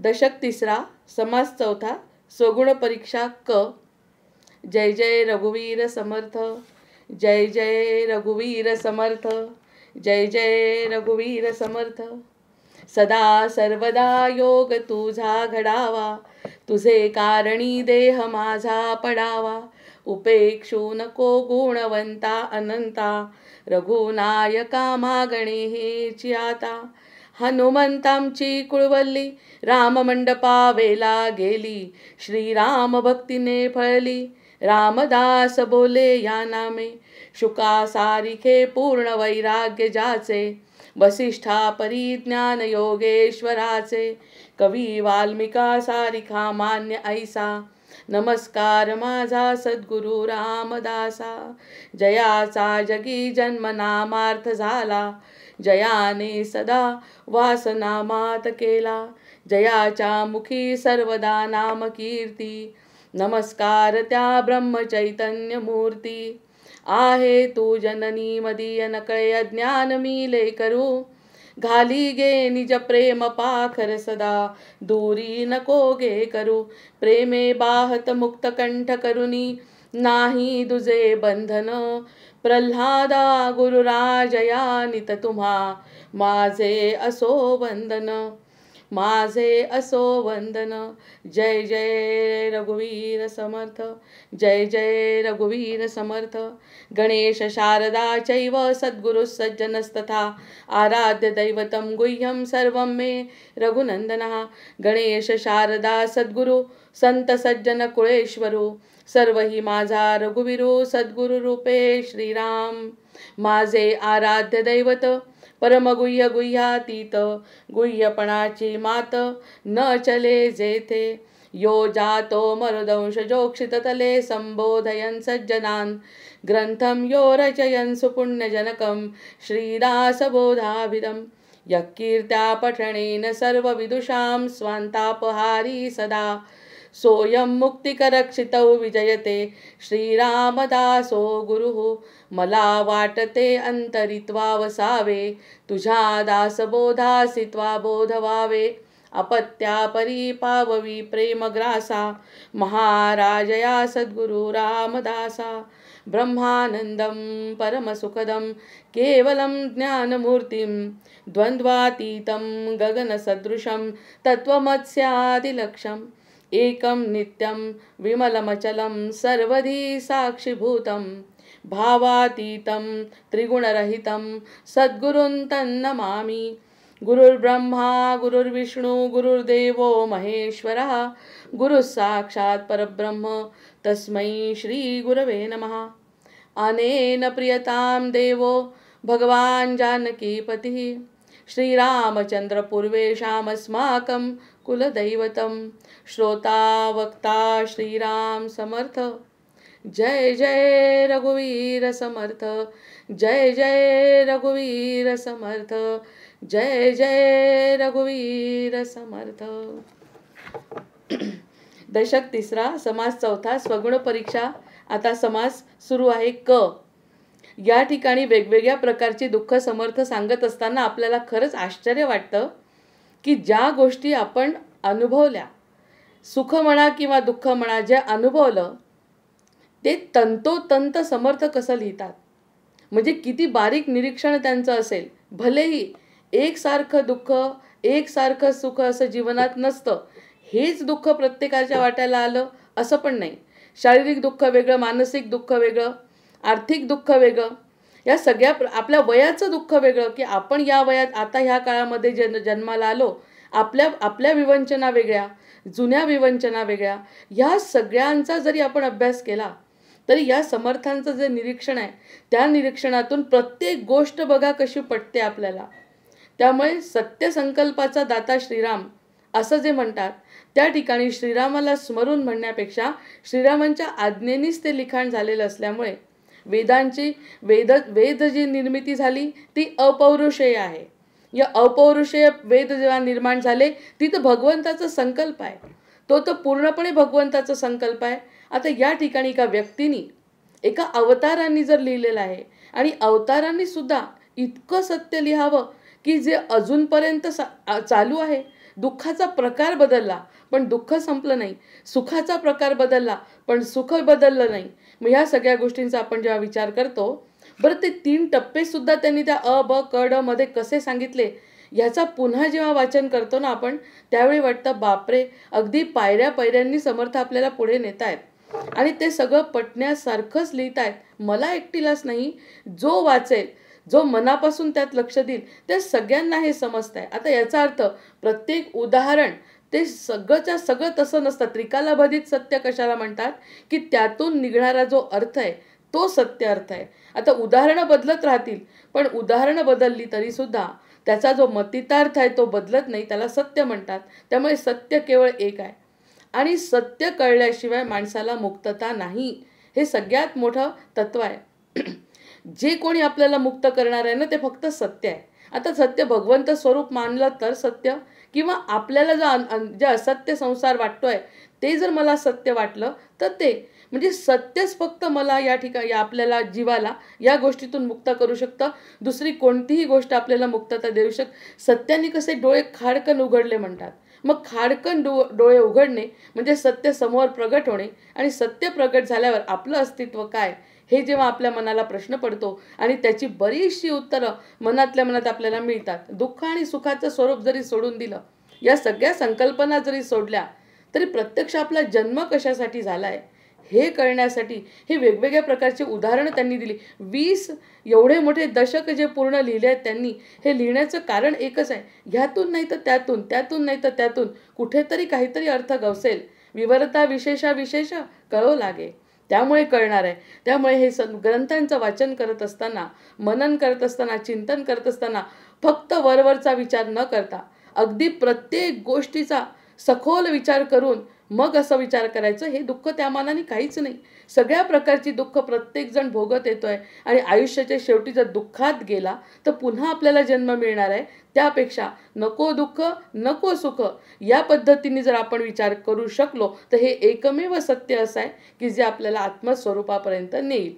दशक तिसरा, समास चौथा, स्वगुण परीक्षा क. जय जय रघुवीर समर्थ, जय जय रघुवीर समर्थ, जय जय रघुवीर समर्थ. सदा सर्वदा योग तुझा घडावा, तुझे कारणी देह माझा पडावा. उपेक्षू नको गुणवंता अनंता, रघुनायका मागणे हेची आता. हनुमंतांची कुळवल्ली राममंडपा वेला गेली, श्रीराम भक्तीने फळली. रामदास बोले या नामे, शुका सारिखे पूर्ण वैराग्य जाचे. वसिष्ठा परिज्ञान योगेश्वराचे, कवी वाल्मिका सारिखा मान्य ऐसा. नमस्कार माझा सद्गुरु रामदासा, जयाचा जगी जन्म नामार्थ झाला. जयाने सदा वासनामात केला, जयाच्या मुखी सर्वदा नाम कीर्ती. नमस्कार त्या ब्रह्मचैतन्य मूर्ती, आहे तू जननी मदीय नकळे अज्ञान मीले करू. घाली गे निज प्रेम पाखर सदा, दूरी नको गे करू. प्रेमे बाहत मुक्त कंठ करुनी, नाही दुजे बंधन. प्रल्हादा गुरुराजया नित तुम्हा, माझे असो वंदन, माझे असो वंदन. जय जय रघुवीर समर्थ, जय जय रघुवीर समर्थ. गणेश शारदा चैव सद्गुरु सज्जनस्तथा, आराध्य दैवतं गुह्यं सर्वं मे रघुनंदनः. गणेश शारदा सद्गुरु संत सज्जन कुळेश्वरू, सर्व ही माझा रघुवीरू. सद्गुरु रूपे श्रीराम, माझे आराध्य दैवत. परमगुह्य गुह्यातीत, गुह्यपणाची मात न चले जेथे. यो जातो मरुदंश जोक्षित तले, संबोधयन् सज्जनान्. ग्रंथम यो रचयन् सुपुण्यजनकं, श्रीदासबोधाभिधम्. यकीर्त्या पठणेन सर्वविदुषां, स्वान्तापहारी सदा. सोऽयं मुक्तिकरक्षितौ विजयते, श्रीरामदासो गुरुः. मला वाटते अंतरित्वा वसावे, तुझ्या दासबोधासित्वा बोध व्हावे. अपत्यापरी पाववी प्रेमग्रासा, महाराजया सद्गुरु रामदासा. ब्रह्मानंदं परमसुखदं केवलं ज्ञानमूर्तिं, द्वंद्वातीतं गगनसदृशं तत्त्वमस्यादिलक्ष्यम्. एकं नित्यं विमलमचलं सर्वधी साक्षिभूतं, भावातीतं त्रिगुणरहितं सद्गुरुं तन्नमामि. गुरुर्ब्रह्मा गुरुर्विष्णू गुरुर्देवो महेश्वरः, गुरुः साक्षात् परब्रह्म तस्मै श्री गुरवे नमः. अनेन प्रियतां देवो भगवान् जानकीपतिः, श्रीरामचंद्र पूर्वेषामस्माकं कुलदैवतं. श्रोता वक्ता श्रीराम समर्थ, जय जय रघुवीर समर्थ, जय जय रघुवीर समर्थ, जय जय रघुवीर समर्थ. दशक तिसरा, समास चौथा, स्वगुण परीक्षा. आता समास सुरू आहे क. या ठिकाणी वेगवेगळ्या प्रकारची दुःख समर्थ सांगत असताना आपल्याला खरंच आश्चर्य वाटतं की ज्या गोष्टी आपण अनुभवल्या, सुख म्हणा किंवा दुःख म्हणा, जे अनुभवलं ते तंतोतंत समर्थ कसं लिहितात. म्हणजे किती बारीक निरीक्षण त्यांचं असेल. भलेही एकसारखं दुःख एकसारखं सुख असं जीवनात नसतं. हेच दुःख प्रत्येकाच्या वाट्याला आलं असं पण नाही. शारीरिक दुःख वेगळं, मानसिक दुःख वेगळं, आर्थिक दुःख वेगळं, या सगळ्या आपल्या वयाचं दुःख वेगळं, की आपण या वयात आता ह्या काळामध्ये जन्माला आलो. आपल्या विवंचना वेगळ्या, जुन्या विवंचना वेगळ्या. ह्या सगळ्यांचा जरी आपण अभ्यास केला तरी या समर्थांचं जे निरीक्षण आहे त्या निरीक्षणातून प्रत्येक गोष्ट बघा कशी पटते आपल्याला. त्यामुळे सत्यसंकल्पाचा दाता श्रीराम असं जे म्हणतात, त्या ठिकाणी श्रीरामाला स्मरून म्हणण्यापेक्षा श्रीरामांच्या आज्ञेनेच ते लिखाण झालेलं असल्यामुळे वेद जी निर्मिती झाली ती अपौरुषेय आहे. या अपौरुषेय वेद जेव्हा निर्माण झाले ती तर भगवंताचा संकल्प आहे. तो तर पूर्णपणे भगवंताचा संकल्प आहे. आता या ठिकाणी एका व्यक्तीने, एका अवतारांनी जर लिहिलेलं आहे आणि अवतारांनी सुद्धा इतकं सत्य लिहावं की जे अजूनपर्यंत चालू आहे, दुःखाचा प्रकार बदलला पण दुःख संपलं नाही, सुखाचा प्रकार बदलला पण सुख बदललं नाही. मग ह्या सगळ्या गोष्टींचा आपण जेव्हा विचार करतो, बरं ते 3 टप्पे सुद्धा त्यांनी त्या अ, ब, क, ड मध्ये कसे सांगितले, ह्याचा पुन्हा जेव्हा वाचन करतो ना आपण, त्यावेळी वाटतं बापरे, अगदी पायऱ्या पायऱ्यांनी समर्थ आपल्याला पुढे नेत आहेत आणि ते सगळं पटण्यासारखंच लिहित आहेत. मला एकटीलाच नाही, जो वाचेल, जो मनापासून त्यात लक्ष देईल, त्या सगळ्यांना हे समजत आहे. आता याचा अर्थ प्रत्येक उदाहरण ते सगळंच्या सगळं तसं नसतं. त्रिकालाबाधित सत्य कशाला म्हणतात, की त्यातून निघणारा जो अर्थ आहे तो सत्य अर्थ आहे. आता उदाहरणं बदलत राहतील, पण उदाहरणं बदलली तरीसुद्धा त्याचा जो मतितार्थ आहे तो बदलत नाही, त्याला सत्य म्हणतात. त्यामुळे सत्य केवळ एक आहे आणि सत्य कळल्याशिवाय माणसाला मुक्तता नाही. हे सगळ्यात मोठं तत्व आहे. जे कोणी आपल्याला मुक्त करणार आहे ना, ते फक्त सत्य आहे. आता सत्य भगवंत स्वरूप मानलं तर सत्य, किंवा आपल्याला जे असत्य संसार वाटतोय ते जर मला सत्य वाटलं तर ते, म्हणजे सत्यच फक्त मला या ठिकाणी आपल्याला जीवाला या गोष्टीतून मुक्त करू शकतं. दुसरी कोणतीही गोष्ट आपल्याला मुक्तता देऊ सत्याने कसे डोळे खाडकन उघडले म्हणतात. मग खाडकन डोळे उघडणे म्हणजे सत्य समोर प्रगट होणे, आणि सत्य प्रगट झाल्यावर आपलं अस्तित्व काय हे जेव्हा आपल्या मनाला प्रश्न पडतो आणि त्याची बरीचशी उत्तरं मनातल्या मनात आपल्याला मिळतात. दुःख आणि सुखाचं स्वरूप जरी सोडून दिलं, या सगळ्या संकल्पना जरी सोडल्या, तरी प्रत्यक्ष आपला जन्म कशासाठी झाला आहे हे कळण्यासाठी हे वेगवेगळ्या प्रकारचे उदाहरणं त्यांनी दिली. 20 एवढे मोठे दशक जे पूर्ण लिहिले आहेत त्यांनी, हे लिहिण्याचं कारण एकच आहे, ह्यातून नाही तर त्यातून, त्यातून नाही तर त्यातून कुठेतरी काहीतरी अर्थ गवसेल. विवरता विशेषा विशेष कळो लागे, त्यामुळे कळणार आहे. त्यामुळे हे ग्रंथांचं वाचन करत असताना, मनन करत असताना, चिंतन करत असताना फक्त वरवरचा विचार न करता अगदी प्रत्येक गोष्टीचा सखोल विचार करून मग असं विचार करायचं, हे दुःख त्या मानाने काहीच नाही. सगळ्या प्रकारची दुःख प्रत्येकजण भोगत येतोय आणि आयुष्याच्या शेवटी जर दुःखात गेला तर पुन्हा आपल्याला जन्म मिळणार आहे. त्यापेक्षा नको दुःख नको सुख या पद्धतीने जर आपण विचार करू शकलो तर हे एकमेव सत्य असं आहे की जे आपल्याला आत्मस्वरूपापर्यंत नेईल.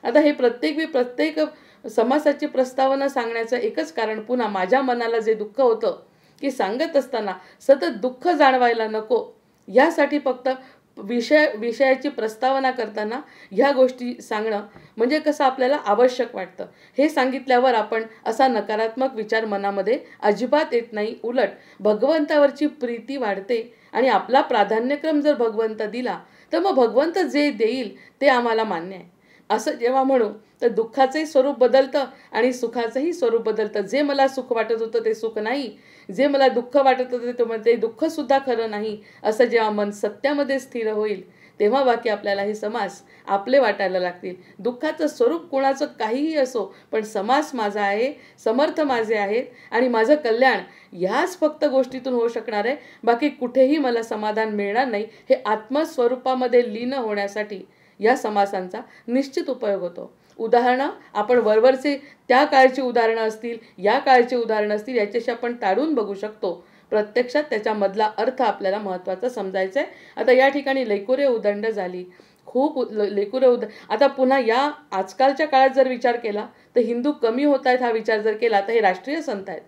आता हे प्रत्येक समासाची प्रस्तावना सांगण्याचं एकच कारण, पुन्हा माझ्या मनाला जे दुःख होतं की सांगत असताना सतत दुःख जाणवायला नको, यासाठी फक्त विषयाची प्रस्तावना करताना ह्या गोष्टी सांगणं म्हणजे कसं आपल्याला आवश्यक वाटतं. हे सांगितल्यावर आपण असा नकारात्मक विचार मनामध्ये अजिबात येत नाही. उलट भगवंतावरची प्रीती वाढते आणि आपला प्राधान्यक्रम जर भगवंत दिला तर मग भगवंत जे देईल ते आम्हाला मान्य आहे असं जेव्हा म्हणू तर दुःखाचंही स्वरूप बदलतं आणि सुखाचंही स्वरूप बदलतं. जे मला सुख वाटत होतं ते सुख नाही, जे मला दुःख वाटत होतं ते दुःखसुद्धा खरं नाही, असं जेव्हा मन सत्यामध्ये स्थिर होईल तेव्हा बाकी आपल्याला हे समास आपले वाटायला लागतील. दुःखाचं स्वरूप कोणाचं काहीही असो, पण समास माझा आहे, समर्थ माझे आहेत आणि माझं कल्याण ह्याच फक्त गोष्टीतून होऊ शकणार आहे. बाकी कुठेही मला समाधान मिळणार नाही. हे आत्मस्वरूपामध्ये लीन होण्यासाठी या समासांचा निश्चित उपयोग होतो. उदाहरणं आपण वरवरचे त्या काळची उदाहरणं असतील, या काळची उदाहरणं असतील, याच्याशी आपण ताडून बघू शकतो. प्रत्यक्षात त्याच्यामधला अर्थ आपल्याला महत्त्वाचा समजायचा आहे. आता या ठिकाणी लेकुरे उदंड झाली, खूप लेकुरे आता पुन्हा या आजकालच्या काळात जर विचार केला तर हिंदू कमी होत आहेत हा विचार जर केला तर हे राष्ट्रीय संत आहेत,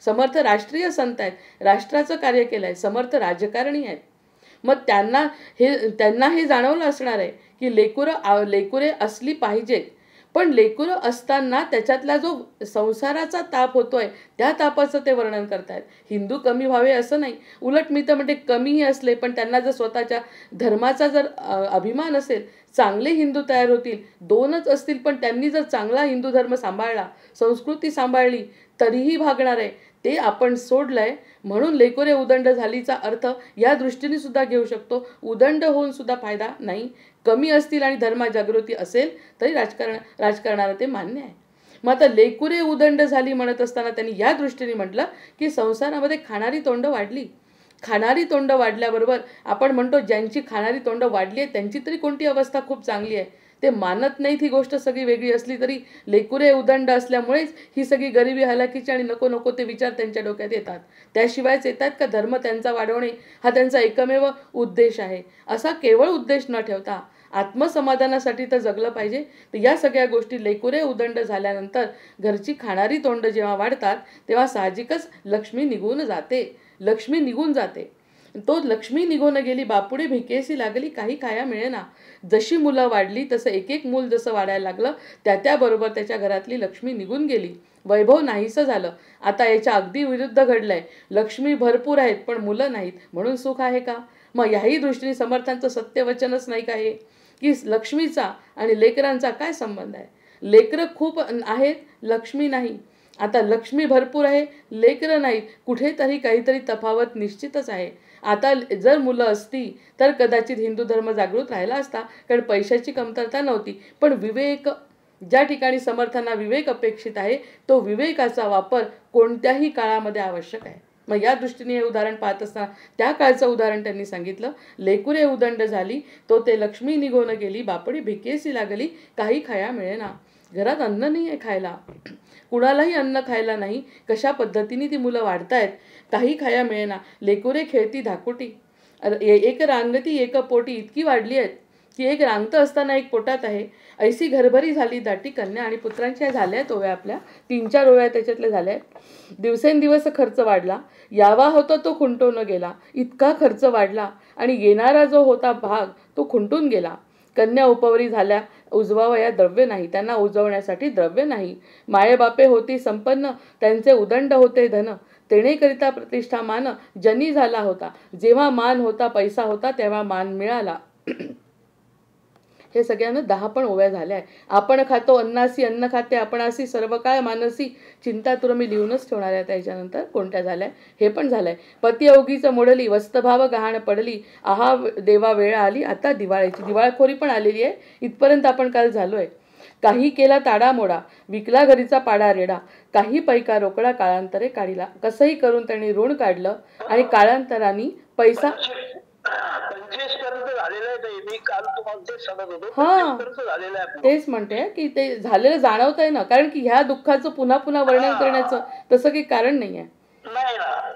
समर्थ राष्ट्रीय संत आहेत, राष्ट्राचं कार्य केलं आहे, समर्थ राजकारणी आहेत. मग त्यांना हे जाणवलं असणार आहे की लेकुरे असली पाहिजेत, पण लेकुरं असताना त्याच्यातला जो संसाराचा ताप होतोय त्या तापाचं ते वर्णन करतायत. हिंदू कमी व्हावे असं नाही, उलट मी तर म्हणते कमीही असले पण त्यांना जर स्वतःच्या धर्माचा जर अभिमान असेल, चांगले हिंदू तयार होतील. 2च असतील पण त्यांनी जर चांगला हिंदू धर्म सांभाळला, संस्कृती सांभाळली तरीही भागणार आहे. ते आपण सोडलंय म्हणून लेकुरे उदंड झालीचा अर्थ या दृष्टीने सुद्धा घेऊ शकतो. उदंड होऊन सुद्धा फायदा नाही. कमी असतील आणि धर्मजागृती असेल तरी राजकारणाला ते मान्य आहे. मग आता लेकुरे उदंड झाली म्हणत असताना त्यांनी या दृष्टीने म्हटलं की संसारामध्ये खाणारी तोंड वाढली. खाणारी तोंड वाढल्याबरोबर आपण म्हणतो ज्यांची खाणारी तोंड वाढली आहे त्यांची तरी कोणती अवस्था खूप चांगली आहे. ते मानत नाहीत ही गोष्ट सगळी वेगळी असली तरी लेकुरे उदंड असल्यामुळेच ही सगळी गरिबी हलाखीची आणि नको नको ते विचार त्यांच्या डोक्यात येतात. त्याशिवायच येतात का धर्म त्यांचा वाढवणे हा त्यांचा एकमेव उद्देश आहे. असा केवळ उद्देश न ठेवता आत्मसमाधानासाठी तर जगलं पाहिजे. तर या सगळ्या गोष्टी लेकुरे उदंड झाल्यानंतर घरची खाणारी तोंड जेव्हा वाढतात तेव्हा साहजिकच लक्ष्मी निघून जाते. लक्ष्मी निघून जाते. तो लक्ष्मी निघून गेली बापुडे भिकेसी लागली काही खाया मिळेना. जशी मुलं वाढली तसं एक एक मूल जसं वाढायला लागलं त्याबरोबर त्याच्या घरातली लक्ष्मी निघून गेली. वैभव नाहीसं झालं. आता याच्या अगदी विरुद्ध घडलंय. लक्ष्मी भरपूर आहेत पण मुलं नाहीत म्हणून सुख आहे का? मग याही दृष्टीने समर्थांचं सत्यवचनच नाही का हे, की लक्ष्मीचा आणि लेकरांचा काय संबंध आहे? लेकरं खूप आहेत, लक्ष्मी नाही. आता लक्ष्मी भरपूर आहे, लेकरं नाही. कुठेतरी काहीतरी तफावत निश्चितच आहे. आता जर मुलं असती तर कदाचित हिंदू धर्म जागृत राहिला असता, कारण पैशाची कमतरता नव्हती. पण विवेक, ज्या ठिकाणी समर्थांना विवेक अपेक्षित आहे तो विवेकाचा वापर कोणत्याही काळामध्ये आवश्यक आहे. मग या दृष्टीने हे उदाहरण पाहत असताना त्या काळचं उदाहरण त्यांनी सांगितलं. लेकुरे उदंड झाली तो ते लक्ष्मी निघून गेली बापडी भिकेसी लागली काही खाया मिळेना. घरात अन्न नाही आहे खायला, कुणालाही अन्न खायला नाही. कशा पद्धतीने ती मुलं वाढतायत, काही खाया मिळेना. लेकुरे खेळती धाकुटी, एक रांगती एक पोटी इतकी वाढली आहेत की एक रांगत असताना एक पोटात आहे. ऐसी घरभरी झाली दाटी कन्या. आणि पुत्रांच्या झाल्या आहेत ओव्या, आपल्या 3-4 ओव्या त्याच्यातल्या झाल्या आहेत. दिवसेंदिवस खर्च वाढला, यावा होता तो खुंटून गेला. इतका खर्च वाढला आणि येणारा जो होता भाग तो खुंटून गेला. कन्या उपवरी झाल्या, उजवावया द्रव्य नाही, त्यांना उजवण्यासाठी द्रव्य नाही. मायेबापे होती संपन्न, त्यांचे उदंड होते धन. तेणेकरिता प्रतिष्ठा मान जनी झाला होता. जेव्हा मान होता, पैसा होता, तेव्हा मान मिळाला. हे सगळ्यांना 10 पण ओव्या झाल्या आहे. आपण खातो अन्नासी, अन्न खाते आपणासी, सर्व काळ मानसी. चिंता तुर मी लिहूनच ठेवणार आहे त्याच्यानंतर कोणत्या झाल्या हे पण झालंय. पती अवघीचं मोडली, वस्तभाव गहाण पडली. आहा देवा वेळ आली आता दिवाळीची. दिवाळखोरी पण आलेली आहे. इथपर्यंत आपण काल झालोय. काही केला ताडा मोडा, विकला घरीचा पाडा रेडा. काही पैका रोकडा काळांतरे काढिला. कसंही करून त्यांनी ऋण काढलं आणि काळांतराने पैसा 25 पर्यंत झालेलं आहे. मी काल तुम्हाला ते सांगत होतो. हा 25 पर्यंत झालेलं आहे. तेच म्हणते की ते झालेलं जाणवत आहे ना, कारण की ह्या दुःखाचं पुन्हा पुन्हा वर्णन करण्याचं तसं काही कारण नाही आहे.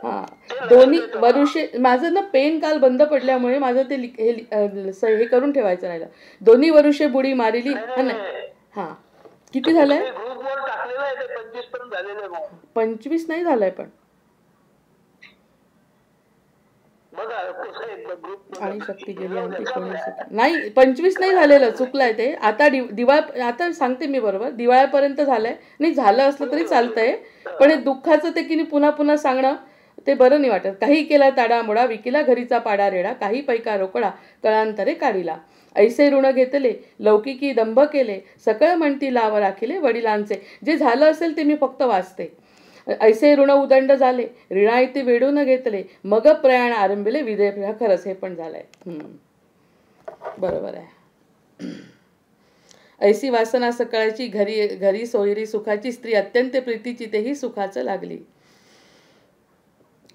हा दोन्ही वरुषे, माझं ना पेन काल बंद पडल्यामुळे माझं ते हे करून ठेवायचं राहिलं. दोन्ही वरुषे बुडी मारिली. हा किती झालंय? 25 नाही झालंय पण आणि शक्ती गेली आणि नाही 25 नाही झालेलं, चुकलंय ते. आता आता सांगते मी बरोबर, दिवाळीपर्यंत झालंय. नाही झालं असलं तरी चालतंय, पण हे दुःखाचं ते की पुन्हा पुन्हा सांगणं ते बरं नाही वाटत. काही केला ताडामोडा, विकिला घरीचा पाडा रेडा. काही पैका रोकडा कळांतरे काढिला. ऐसे ऋण घेतले, लौकिकी दंभ केले. सकळ म्हणती लाव राखिले वडिलांचे. जे झालं असेल ते मी फक्त वाचते. ऐसे ऋण उदंड झाले, ऋणाइती वेडून घेतले. मग प्रयाण आरंभिले विदे. खरंच हे पण झालंय. बरोबर आहे. ऐसी वासना सकाळची, घरी घरी सोयरी सुखाची. स्त्री अत्यंत प्रीतीची, तेही सुखाचं लागली.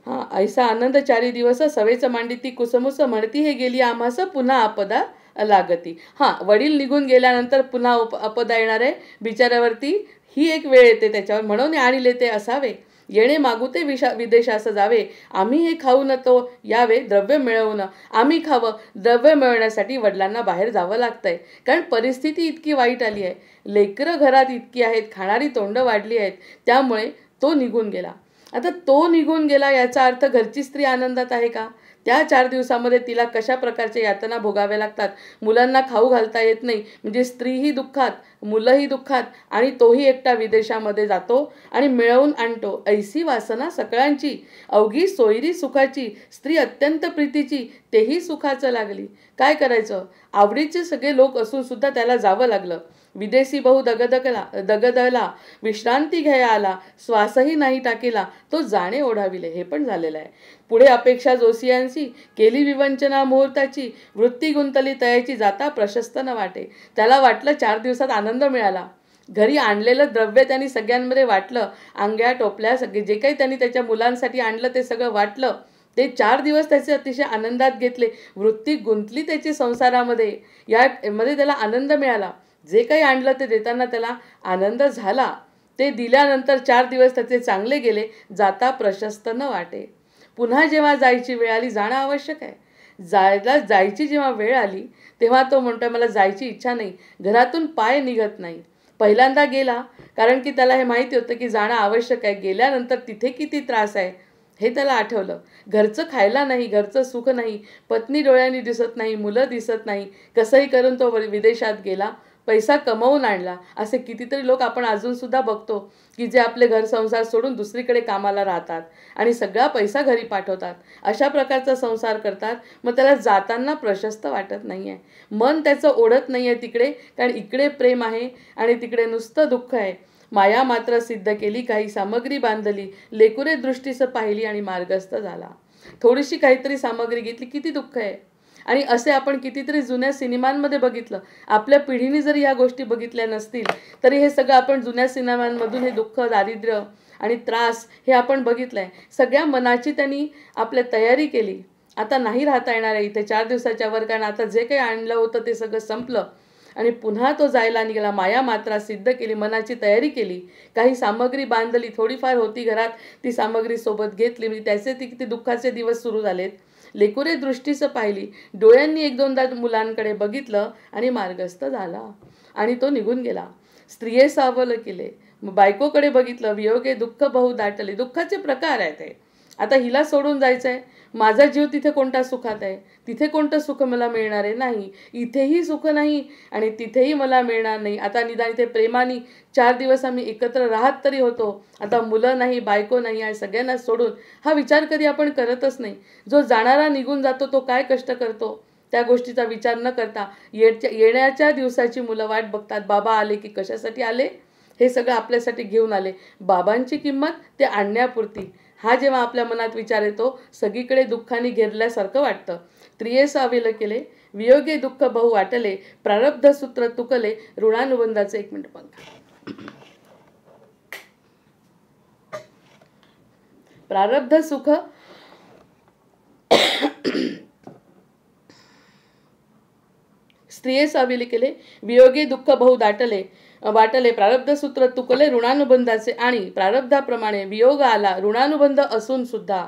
हा ऐसा आनंद 4 दिवस, सवेच मांडिती कुसमुस. म्हणती हे गेली आम्हास, पुन्हा आपदा लागती. हा वडील निघून गेल्यानंतर पुन्हा आपदा येणार आहे बिचाऱ्यावरती. ही एक वेळ येते त्याच्यावर. म्हणून आणले ते असावे, येणे मागू ते विदेशास जावे. आम्ही हे खाऊ न तो यावे, द्रव्य मिळवून. आम्ही खावं, द्रव्य मिळवण्यासाठी वडिलांना बाहेर जावं लागतंय. कारण परिस्थिती इतकी वाईट आली आहे. लेकरं घरात इतकी आहेत, खाणारी तोंड वाढली आहेत. त्यामुळे तो निघून गेला. आता तो निघून गेला याचा अर्थ घरची स्त्री आनंदात आहे का? त्या 4 दिवसामध्ये तिला कशा प्रकारच्या यातना भोगाव्या लागतात. मुलांना खाऊ घालता येत नाही, म्हणजे स्त्रीही दुःखात, मुलंही दुःखात, आणि तोही एकटा विदेशामध्ये जातो आणि मिळवून आणतो. ऐसी वासना सगळ्यांची, अवघी सोयरी सुखाची. स्त्री अत्यंत प्रीतीची, तेही सुखाचं लागली. काय करायचं? आवडीचे सगळे लोक असून सुद्धा त्याला जावं लागलं. विदेशी बहु दगदला, विश्रांती घ्यायला आला. श्वासही नाही टाकीला, तो जाणे ओढाविले. हे पण झालेलं आहे. पुढे अपेक्षा जोसियांची, केली विवंचना मुहूर्ताची. वृत्ती गुंतली तयाची, जाता प्रशस्त न वाटे. त्याला वाटलं 4 दिवसात आनंद मिळाला. घरी आणलेलं द्रव्य त्यांनी सगळ्यांमध्ये वाटलं. अंग्या टोपल्या सगळे जे काही त्यांनी त्याच्या मुलांसाठी आणलं ते सगळं वाटलं. ते 4 दिवस त्याचे अतिशय आनंदात घेतले. वृत्ती गुंतली त्याची संसारामध्ये, यामध्ये त्याला आनंद मिळाला. जे काही आणलं ते देताना त्याला आनंद झाला. ते दिल्यानंतर 4 दिवस त्याचे चांगले गेले. जाता प्रशस्त न वाटे. पुन्हा जेव्हा जायची वेळ आली, जाणं आवश्यक आहे. जायची जेव्हा वेळ आली तेव्हा तो म्हणतोय मला जायची इच्छा नाही. घरातून पाय निघत नाही. पहिल्यांदा गेला कारण की त्याला हे माहिती होतं की जाणं आवश्यक आहे. गेल्यानंतर तिथे किती त्रास आहे हे त्याला आठवलं. घरचं खायला नाही, घरचं सुख नाही, पत्नी डोळ्यांनी दिसत नाही, मुलं दिसत नाही, कसंही करून तो विदेशात गेला, पैसा कमवून आणला. असे कितीतरी लोक आपण अजूनसुद्धा बघतो की जे आपले घर संसार सोडून दुसरीकडे कामाला राहतात आणि सगळा पैसा घरी पाठवतात. अशा प्रकारचा संसार करतात. मग त्याला जाताना प्रशस्त वाटत नाही आहे, मन त्याचं ओढत नाही आहे तिकडे, कारण इकडे प्रेम आहे आणि तिकडे नुसतं दुःख आहे. माया मात्र सिद्ध केली, काही सामग्री बांधली, लेकुरे दृष्टीस पाहिली आणि मार्गस्थ झाला. थोडीशी काहीतरी सामग्री घेतली, किती दुःख आहे. आणि असे आपण कितीतरी जुन्या सिनेमांमध्ये बघितलं. आपल्या पिढीने जरी ह्या गोष्टी बघितल्या नसतील तरी हे सगळं आपण जुन्या सिनेमांमधून हे दुःख, दारिद्र्य आणि त्रास हे आपण बघितलं आहे. सगळ्या मनाची त्यांनी आपल्या तयारी केली. आता नाही राहता येणार आहे इथे 4 दिवसाच्या वर, कारण आता जे काही आणलं होतं ते सगळं संपलं आणि पुन्हा तो जायला निघाला. माया मात्रा सिद्ध केली, मनाची तयारी केली, काही सामग्री बांधली, थोडीफार होती घरात ती सामग्री सोबत घेतली. म्हणजे त्याचे किती दुःखाचे दिवस सुरू झालेत. लेकुरे दृष्टीस पाहिली, डोळ्यांनी 1-2दा मुलांकडे बघितलं आणि मार्गस्थ झाला आणि तो निघून गेला. स्त्रिये सावल केले, बायकोकडे बघितलं, वियोगे दुःख बहु दाटले. दुःखाचे प्रकार आहेत हे. आता हिला सोडून जायचं आहे, माझा जीव तिथे कोणता सुखात आहे, तिथे कोणतं सुख मला मिळणार आहे, नाही, इथेही सुख नाही आणि तिथेही मला मिळणार नाही. आता निदान इथे प्रेमाने 4 दिवस आम्ही एकत्र राहत तरी होतो, आता मुलं नाही, बायको नाही आहे, सगळ्यांना सोडून हा विचार कधी आपण करतच नाही. जो जाणारा निघून जातो तो काय कष्ट करतो त्या गोष्टीचा विचार न करता येण्याच्या दिवसाची मुलं वाट बघतात. बाबा आले की कशासाठी आले, हे सगळं आपल्यासाठी घेऊन आले. बाबांची किंमत ते आणण्यापुरती, हा जेव्हा आपल्या मनात विचार येतो सगळीकडे दुःखाने घेरल्यासारखं वाटतं. त्रियेस अविल केले, वियोगे दुःख बहु वाटले, प्रारब्ध सूत्र तुकले, ऋणानुबंधाचे. 1 मिनिट बघा. प्रारब्ध सुख स्त्रियेस अविल केले, वियोगे दुःख बहु वाटले, प्रारब्ध सूत्र तुकले, ऋणानुबंधाचे. आणि प्रारब्धाप्रमाणे वियोग आला, ऋणानुबंध असून सुद्धा,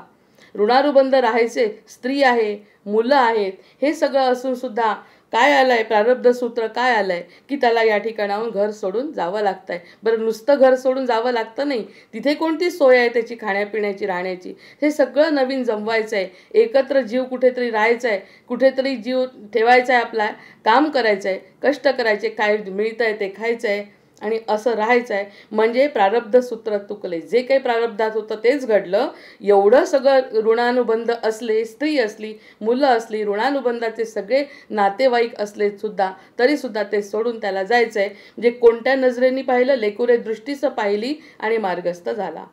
ऋणानुबंध राहायचे, स्त्री आहे, मुलं आहेत, हे सगळं असून सुद्धा काय आलंय, प्रारब्ध सूत्र काय आलंय की त्याला या ठिकाणाहून घर सोडून जावं लागतंय. बरं, नुसतं घर सोडून जावं लागतं नाही, तिथे कोणती सोय आहे त्याची खाण्यापिण्याची, राहण्याची, हे सगळं नवीन जमवायचं आहे. एकत्र जीव कुठेतरी राहायचं आहे, कुठेतरी जीव ठेवायचा आहे, आपला काम करायचं आहे, कष्ट करायचे, काय मिळतं आहे ते खायचं आहे आणि असं राहायचं आहे. म्हणजे प्रारब्ध सूत्र तुकले, जे काही प्रारब्धात होतं तेच घडलं. एवढं सगळं ऋणानुबंध असले, स्त्री असली, मुलं असली, ऋणानुबंधाचे सगळे नातेवाईक असले सुद्धा तरीसुद्धा ते सोडून त्याला जायचं आहे. म्हणजे कोणत्या नजरेने पाहिलं, लेकुरे दृष्टीस पाहिली आणि मार्गस्थ झाला.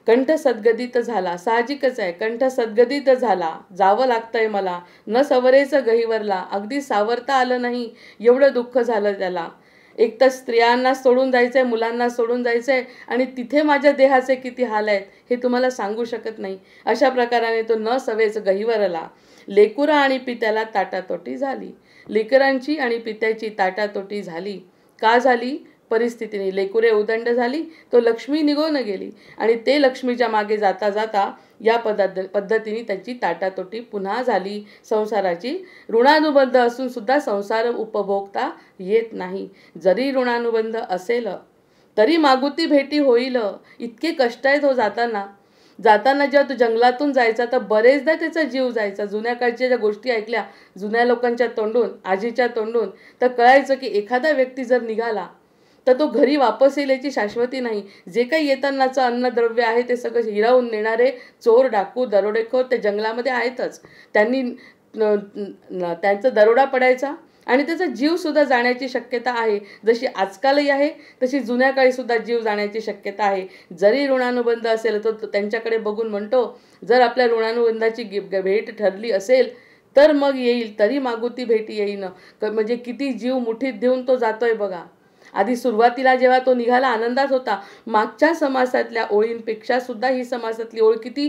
कंठ सद्गदित झाला, साहजिकच आहे, कंठ सद्गदित झाला, जावं लागतंय मला, न सवरेचं गहिवरला, अगदी सावरता आलं नाही एवढं दुःख झालं त्याला. एक तर स्त्रियांना सोडून जायचं आहे, मुलांना सोडून जायचं आहे आणि तिथे माझ्या देहाचे किती हाल आहेत हे तुम्हाला सांगू शकत नाही. अशा प्रकाराने तो न सवेच गहिवरला. लेकुरा आणि पित्याला ताटातोटी झाली, लेकरांची आणि पित्याची ताटातोटी झाली. का झाली? परिस्थितीने. लेकुरे उदंड झाली, तो लक्ष्मी निघून गेली आणि ते लक्ष्मीच्या मागे जाता जाता या पद्धतीने त्याची ताटातोटी पुन्हा झाली संसाराची. ऋणानुबंध असून सुद्धा संसार उपभोगता येत नाही. जरी ऋणानुबंध असेल तरी मागुती भेटी होईल. इतके कष्ट आहेत हो जाताना. जेव्हा तो जंगलातून जायचा तर बरेचदा त्याचा जीव जायचा. जुन्या काळच्या ज्या गोष्टी ऐकल्या जुन्या लोकांच्या तोंडून, आजीच्या तोंडून, तर कळायचं की एखादा व्यक्ती जर निघाला तर तो घरी वापस येईल याची शाश्वती नाही. जे काही येतानाचं अन्नद्रव्य आहे ते सगळं हिरावून नेणारे चोर, डाकू, दरोडेखोर ते जंगलामध्ये आहेतच. त्यांचा दरोडा पडायचा आणि त्याचा जीवसुद्धा जाण्याची शक्यता आहे. जशी आजकालही आहे तशी जुन्या काळीसुद्धा जीव जाण्याची शक्यता आहे. जरी ऋणानुबंध असेल तर तो त्यांच्याकडे बघून म्हणतो, जर आपल्या ऋणानुबंधाची भेट ठरली असेल तर मग येईल, तरी मागुती भेटी येईन. म्हणजे किती जीव मुठीत देऊन तो जातोय बघा. आधी सुरुवातीला जेव्हा तो निघाला आनंदात होता. मागच्या समासातल्या ओळींपेक्षा सुद्धा ही समासातली ओळ किती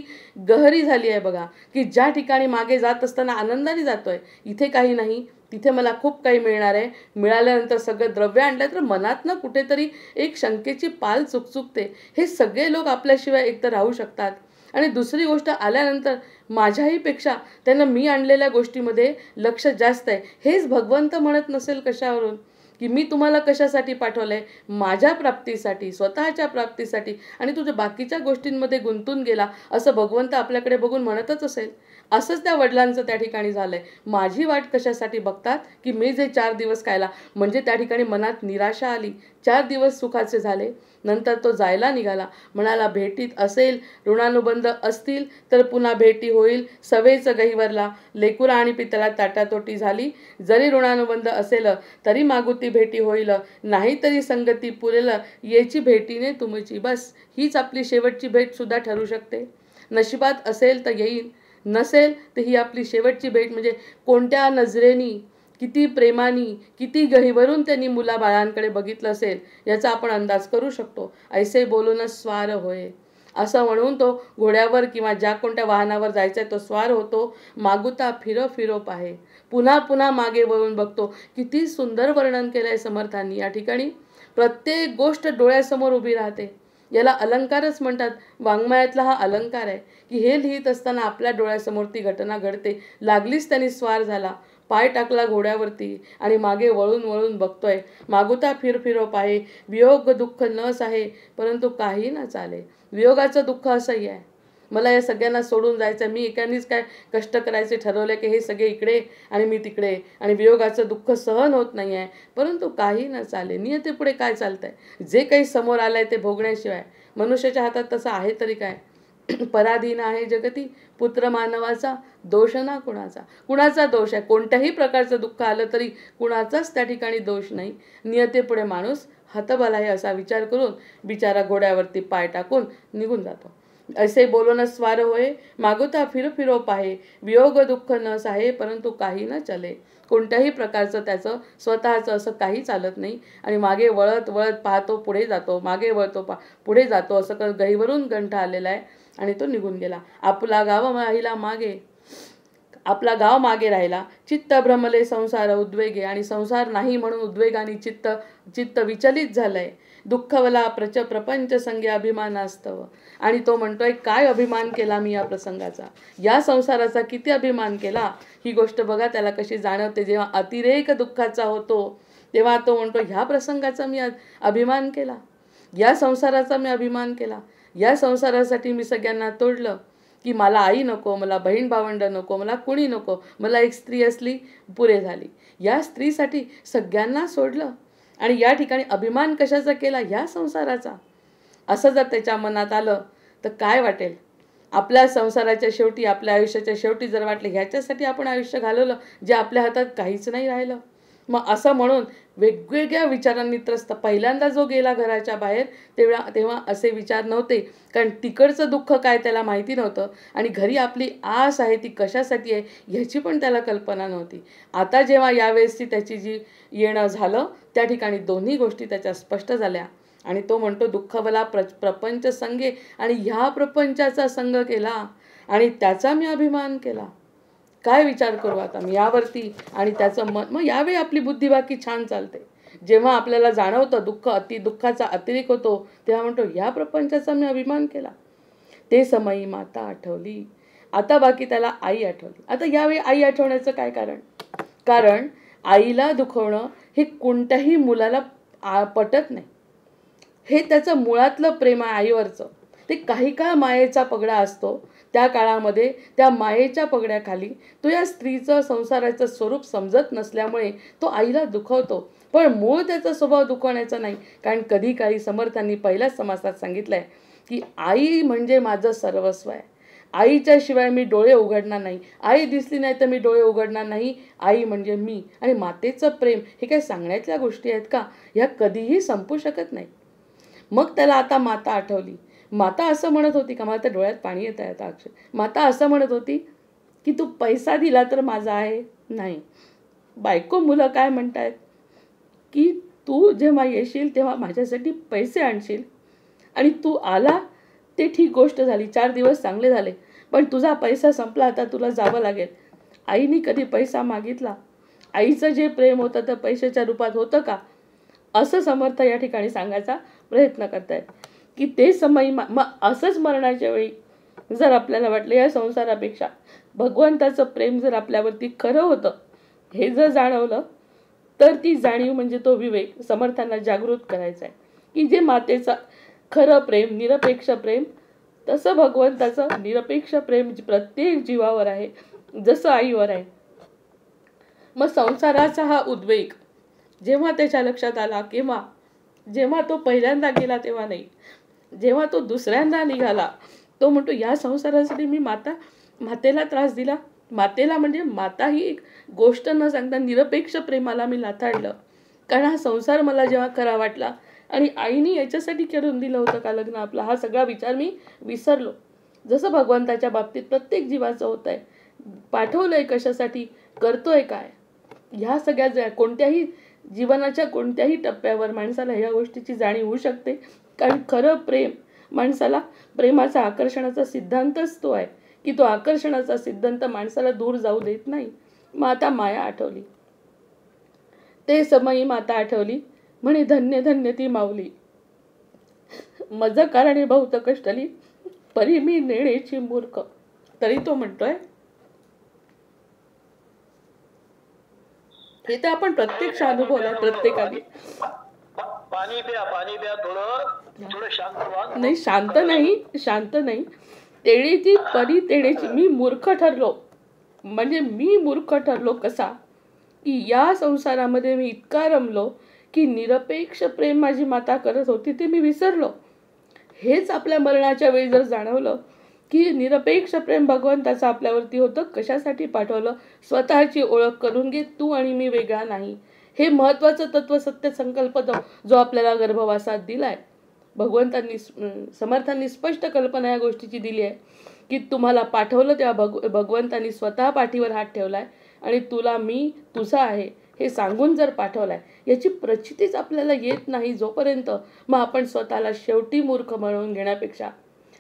गहरी झाली आहे बघा, की ज्या ठिकाणी मागे जात असताना आनंदाने जातोय, इथे काही नाही, तिथे मला खूप काही मिळणार आहे. मिळाल्यानंतर सगळं द्रव्य आणलं तर मनातनं कुठेतरी एक शंकेची पाल चुकचुकते. हे सगळे लोक आपल्याशिवाय एकतर राहू शकतात. आणि दुसरी गोष्ट, आल्यानंतर माझ्याहीपेक्षा त्यांना मी आणलेल्या गोष्टीमध्ये लक्ष जास्त आहे. हेच भगवंत म्हणत नसेल कशावरून. की मी तुम्हाला कशासाठी पाठवलंय, माझ्या प्राप्तीसाठी, स्वतःच्या प्राप्तीसाठी, आणि तुझ्या बाकीच्या गोष्टींमध्ये गुंतून गेला असं भगवंत आपल्याकडे बघून म्हणतच असेल. असंच त्या वडिलांचं त्या ठिकाणी झालंय. माझी वाट कशासाठी बघतात, की मी जे 4 दिवस खायला, म्हणजे त्या ठिकाणी मनात निराशा आली. 4 दिवस सुखाचे झाले, नंतर तो जायला निघाला. म्हणाला, भेटीत असेल, ऋणानुबंध असतील तर पुन्हा भेटी होईल. सवेचं गहिवरला, लेकुरा आणि पितळा ताटातोटी झाली. जरी ऋणानुबंध असेल तरी मागुती भेटी होईल. नाहीतरी संगती पुरेल, येची भेटीने तुमची. बस हीच आपली शेवटची भेट सुद्धा ठरू शकते. नशिबात असेल तर येईल, नसेल तर ही आपली शेवटची भेट. म्हणजे कोणत्या नजरेनी, किती प्रेमानी, किती गहिवरून त्यांनी मुलाबाळांकडे बघितलं असेल याचा आपण अंदाज करू शकतो. ऐसे बोलून स्वार होय, असं म्हणून तो घोड्यावर किंवा ज्या कोणत्या वाहनावर जायचा आहे तो स्वार होतो. मागुता फिरो फिरो पाहे, पुन्हा पुन्हा मागे वळून बघतो. किती सुंदर वर्णन केलं आहे समर्थांनी या ठिकाणी. प्रत्येक गोष्ट डोळ्यासमोर उभी राहते. याला अलंकारच म्हणतात. वाङ्मयातला हा अलंकार आहे की हे लिहित असताना आपल्या डोळ्यासमोर ती घटना घडते. लागलीच त्यांनी स्वार झाला, पाय टाकला घोड्यावरती आणि मागे वळून वळून बघतोय. मागुता फिर फिरो पाहे, वियोग दुःख न साहे, परंतु काही न चाले. वियोगाचं दुःख असंही आहे, मला या सगळ्यांना सोडून जायचं, मी एकानेच काय कष्ट करायचे ठरवले की हे सगळे इकडे आणि मी तिकडे, आणि वियोगाचं दुःख सहन होत नाही आहे, परंतु काही न चाले. नियतीपुढे काय चालतंय, जे काही समोर आलंय ते भोगण्याशिवाय. मनुष्याच्या हातात तसं आहे तरी काय. पराधीन आहे जगती, पुत्र मानवाचा, दोष ना कुणाचा. कुणाचा दोष आहे, कोणत्याही प्रकारचं दुःख आलं तरी कुणाचाच त्या ठिकाणी दोष नाही. नियतीपुढे माणूस हतबल आहे असा विचार करून बिचारा घोड्यावरती पाय टाकून निघून जातो. असे बोलून स्वार होय, मागुता फिरो फिरो पाहे, वियोग दुःख न साहे, परंतु काही न चले. कोणत्याही प्रकारचं त्याचं स्वतःचं असं काही चालत नाही. आणि मागे वळत वळत पाहतो, पुढे जातो, मागे वळतो पुढे जातो, असं गहिवरून कंठ आलेला आहे. आणि तो निघून गेला. आपला गाव राहिला मागे, आपला गाव मागे राहिला. चित्त भ्रमले संसार उद्वेगे, आणि संसार नाही म्हणून उद्वेगाने चित्त विचलित झालंय. दुःखवला प्रपंच संगे अभिमानास्तव. आणि तो म्हणतोय, काय अभिमान केला मी या प्रसंगाचा, या संसाराचा किती अभिमान केला. ही गोष्ट बघा त्याला कशी जाणवते. जेव्हा अतिरेक दुःखाचा होतो तेव्हा तो म्हणतो, ह्या प्रसंगाचा मी अभिमान केला, या संसाराचा मी अभिमान केला. या संसारासाठी मी सगळ्यांना तोडलं, की मला आई नको, मला बहीण भावंड नको, मला कुणी नको, मला एक स्त्री असली पुरे झाली. या स्त्रीसाठी सगळ्यांना सोडलं आणि या ठिकाणी अभिमान कशाचा केला, या संसाराचा. असं जर त्याच्या मनात आलं तर काय वाटेल. आपल्या संसाराच्या शेवटी, आपल्या आयुष्याच्या शेवटी जर वाटलं ह्याच्यासाठी आपण आयुष्य घालवलं जे आपल्या हातात काहीच नाही राहिलं. मग असं म्हणून वेगवेगळ्या विचारांनी त्रस्त. पहिल्यांदा जो गेला घराच्या बाहेर तेव्हा असे विचार नव्हते, कारण तिकडचं दुःख काय त्याला माहिती नव्हतं आणि घरी आपली आस आहे ती कशासाठी आहे ह्याची पण त्याला कल्पना नव्हती. आता जेव्हा यावेळेसची त्याची जी येणं झालं त्या ठिकाणी दोन्ही गोष्टी त्याच्या स्पष्ट झाल्या. आणि तो म्हणतो, दुःखवला प्रपंच संगे, आणि ह्या प्रपंचाचा संग केला आणि त्याचा मी अभिमान केला. काय विचार करू आता मी यावरती. आणि त्याचं मन, मग यावेळी आपली बुद्धी बाकी छान चालते. जेव्हा आपल्याला जाणवतं दुःखाचा अतिरेक होतो तेव्हा म्हणतो, ह्या प्रपंचाचा मी अभिमान केला. ते समयी माता आठवली. आता बाकी त्याला आई आठवली. आता यावेळी आई आठवण्याचं काय कारण. कारण आईला दुखवणं हे कोणत्याही मुलाला पटत नाही. हे त्याचं मुळातलं प्रेम आहे आईवरचं. ते काही काळ मायेचा पगडा असतो. त्या काळामध्ये त्या मायेच्या पगड्याखाली तो या स्त्रीचं संसाराचं स्वरूप समजत नसल्यामुळे तो आईला दुखवतो. पण मूळ त्याचा स्वभाव दुखवण्याचा नाही. कारण कधी काळी समर्थांनी पहिल्याच समासात सांगितलं आहे की आई म्हणजे माझं सर्वस्व आहे. आईच्या शिवाय मी डोळे उघडणार नाही. आई दिसली नाही तर मी डोळे उघडणार नाही. आई म्हणजे मी. आणि मातेचं प्रेम हे काही सांगण्यातल्या गोष्टी आहेत का. ह्या कधीही संपू शकत नाही. मग त्याला आता माता आठवली. माता असं म्हणत होती का, मला तर डोळ्यात पाणी येत आहे आता अक्षर. माता असं म्हणत होती की तू पैसा दिला तर माझा आहे. नाही, बायको मुलं काय म्हणतायत की तू जेव्हा येशील तेव्हा माझ्यासाठी पैसे आणशील. आणि तू आला ते ठीक गोष्ट झाली, 4 दिवस चांगले झाले, पण तुझा पैसा संपला, आता तुला जावं लागेल. आईने कधी पैसा मागितला. आईचं जे प्रेम होतं तर पैशाच्या रूपात होतं का, असं समर्थ या ठिकाणी सांगायचा प्रयत्न करतायत. की ते समय मग असंच मरणाच्या वेळी जर आपल्याला वाटलं या संसारापेक्षा भगवंताचं प्रेम जर आपल्यावरती खरं होतं हे जर जाणवलं तर ती जाणीव म्हणजे तो विवेक समर्थांना जागृत करायचा आहे की जे मातेचा खरं प्रेम, निरपेक्ष प्रेम, तसं भगवंताचं निरपेक्ष प्रेम प्रत्येक जीवावर आहे, जसं आईवर आहे. मग संसाराचा हा उद्वेग जेव्हा त्याच्या लक्षात आला, केव्हा? जेव्हा तो पहिल्यांदा गेला तेव्हा नाही, जेव्हा तो दुसऱ्यांदा निघाला. तो म्हणतो या संसारासाठी मी मातेला त्रास दिला. मातेला म्हणजे माता ही एक गोष्ट न सांगता निरपेक्ष प्रेमाला मी लाथाडलं. कारण हा संसार मला जेव्हा खरा वाटला आणि आईने याच्यासाठी करून दिलं होतं का लग्न आपलं, हा सगळा विचार मी विसरलो. जसं भगवंताच्या बाबतीत प्रत्येक जीवाचं होत आहे, पाठवलंय कशासाठी, करतोय काय, ह्या सगळ्या कोणत्याही जीवनाच्या कोणत्याही टप्प्यावर माणसाला ह्या गोष्टीची जाणीव होऊ शकते. कारण खरं प्रेम माणसाला, प्रेमाचा आकर्षणाचा सिद्धांतच तो आहे की तो आकर्षणाचा सिद्धांत माणसाला दूर जाऊ देत नाही. माता माया आठवली, ते समयी माता आठवली, म्हणे धन्य धन्य ती माऊली, मज कारणे बहुत कष्टली, परी मी नेण्याची मूर्ख. तरी तो म्हणतोय, हे तर आपण प्रत्यक्ष अनुभवलाय प्रत्येकाने. पाणी प्या थोडं शांत व्हा. नाही, शांत नाही. तेडेची परी तेडेची, मी मूर्ख ठरलो. म्हणजे मी मूर्ख ठरलो कसा, की या संसारामध्ये मी इतका रमलो की निरपेक्ष प्रेम माझी माता करत होती ते मी विसरलो. हेच आपल्या मरणाच्या वेळी जर जाणवलं की निरपेक्ष प्रेम भगवंताचं आपल्यावरती होतं, कशासाठी पाठवलं, स्वतःची ओळख करून घे, तू आणि मी वेगळा नाही. हे महत्त्वाचं तत्व, सत्य संकल्प जो आपल्याला गर्भवासात दिलाय भगवंतांनी, समर्थांनी स्पष्ट कल्पना या गोष्टीची दिली आहे की तुम्हाला पाठवलं तेव्हा भगवंतांनी स्वतः पाठीवर हात ठेवलाय आणि तुला मी तुझा आहे हे सांगून जर पाठवलाय, याची प्रचितीच आपल्याला येत नाही जोपर्यंत, मग आपण स्वतःला शेवटी मूर्ख म्हणून घेण्यापेक्षा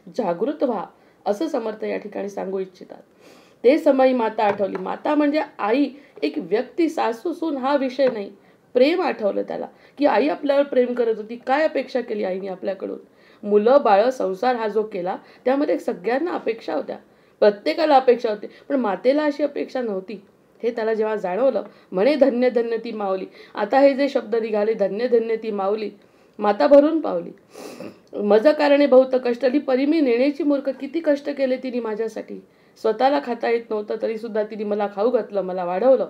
जागृत व्हा, असं समर्थ या ठिकाणी सांगू इच्छितात. ते समयी माता आठवली. माता म्हणजे आई, एक व्यक्ती, सासू सून हा विषय नाही. प्रेम आठवलं त्याला की आई आपल्यावर प्रेम करत होती. काय अपेक्षा केली आईने आपल्याकडून? मुलं बाळ संसार हा जो केला त्यामध्ये सगळ्यांना अपेक्षा होत्या, प्रत्येकाला अपेक्षा होती, पण मातेला अशी अपेक्षा नव्हती. हे त्याला जेव्हा जाणवलं, म्हणे धन्य धन्य ती माऊली. आता हे जे शब्द निघाले, धन्य धन्य ती माऊली, माता भरून पावली. मज कारणे बहुत कष्टली, परी मी नेण्याची मूर्ख. किती कष्ट केले तिने माझ्यासाठी. स्वतःला खाता येत नव्हतं तरी सुद्धा तिने मला खाऊ घातलं, मला वाढवलं.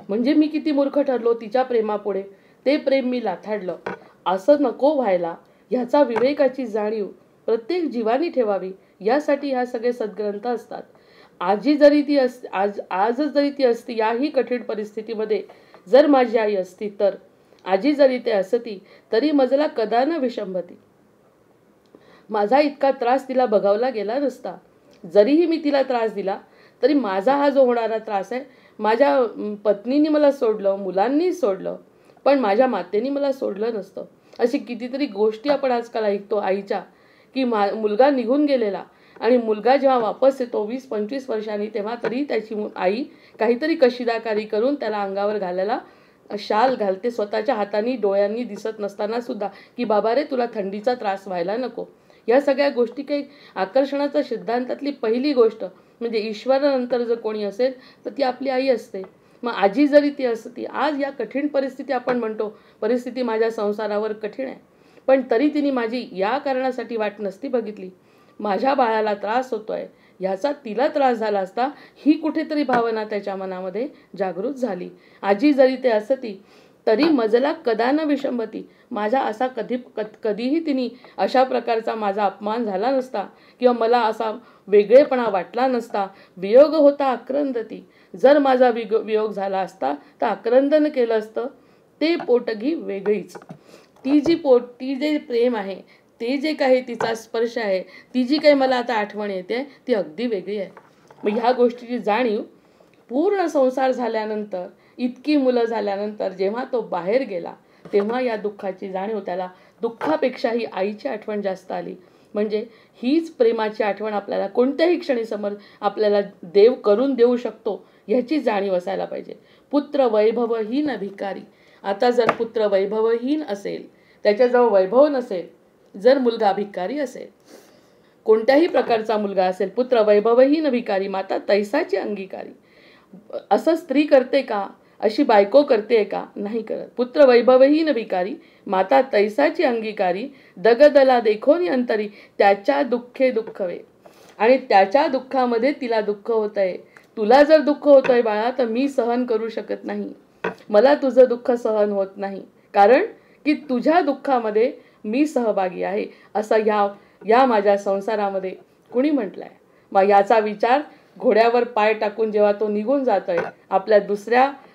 म्हणजे मी किती मूर्ख ठरलो तिच्या प्रेमापुढे. ते प्रेम मी लाथाडलं. असं नको व्हायला, ह्याचा विवेकाची जाणीव प्रत्येक जीवानी ठेवावी, यासाठी ह्या सगळे सद्ग्रंथ असतात. आजच जरी ती असती याही कठीण परिस्थितीमध्ये, जर माझी आई असती तर, आजी जरी ते असती तरी मजला कदा न विषंभती, माझा इतका त्रास तिला बघावला गेला नसता. जरीही मी तिला त्रास दिला तरी माझा हा जो होणारा त्रास आहे, माझ्या पत्नीने मला सोडलं, मुलांनी सोडलं, पण माझ्या मातेने मला सोडलं नसतं. अशी कितीतरी गोष्टी आपण आजकाल ऐकतो आईच्या, की मुलगा निघून गेलेला आणि मुलगा जेव्हा वापस येतो 20-25 वर्षांनी, तेव्हा तरी त्याची आई काहीतरी कशीदाकारी करून त्याला अंगावर घालायला शाल घालते, स्वतःच्या हाताने डोळ्यांनी दिसत नसताना सुद्धा, की बाबा रे तुला थंडीचा त्रास व्हायला नको. या सगळ्या गोष्टी काही आकर्षणाच्या सिद्धांतातली पहिली गोष्ट म्हणजे ईश्वरानंतर जर कोणी असेल तर ती आपली आई असते. मग आजी जरी ती असती, आज या कठीण परिस्थिती आपण म्हणतो, परिस्थिती माझ्या संसारावर कठीण आहे, पण तरी तिने माझी या कारणासाठी वाट नसती बघितली. माझ्या बाळाला त्रास होतोय ह्याचा तिला त्रास झाला असता, ही कुठेतरी भावना त्याच्या मनामध्ये जागृत झाली. आजी जरी ते असती तरी मजला कदा न विषंभती, माझा असा कधीही तिने अशा प्रकारचा माझा अपमान झाला नसता किंवा मला असा वेगळेपणा वाटला नसता. वियोग होता आक्रंदती, जर माझा वियोग झाला असता तर आक्रंदन केलं असतं. ते पोटगी वेगळीच, ती जे प्रेम आहे, ते जे काही तिचा स्पर्श आहे, ती जी काही मला आता आठवण येते ती अगदी वेगळी आहे. मग ह्या गोष्टीची जाणीव पूर्ण संसार झाल्यानंतर, इतकी मुलं झाल्यानंतर जेव्हा तो बाहेर गेला तेव्हा या दुःखाची जाणीव त्याला, दुःखापेक्षाही आईची आठवण जास्त आली. म्हणजे हीच प्रेमाची आठवण आपल्याला कोणत्याही क्षणी समोर आपल्याला देव करून देऊ शकतो, ह्याची जाणीव असायला पाहिजे. पुत्र वैभवहीन भिकारी. आता जर पुत्र वैभवहीन असेल, त्याच्याजवळ वैभव नसेल, जर मुलगा भिकारी असेल, कोणत्याही प्रकारचा मुलगा असेल, पुत्र वैभवहीन भिकारी, माता तैसाची अंगीकारी. असं स्त्री करते का? अशी बायको करते का? नाही करत. पुत्र वैभवहीन भिकारी, माता तैसाची अंगीकारी, दगदला देखोनी अंतरी, त्याच्या दुःखे दुःखवे. आणि त्याच्या दुःखामध्ये तिला दुःख होतंय. तुला जर दुःख होतंय बाळा, तर मी सहन करू शकत नाही. मला तुझं दुःख सहन होत नाही, कारण की तुझ्या दुःखामध्ये मी सहभागी आहे, असं या माझ्या संसारामध्ये कुणी म्हटलंय. मग याचा विचार घोड्यावर पाय टाकून जेव्हा तो निघून जातोय, आपल्या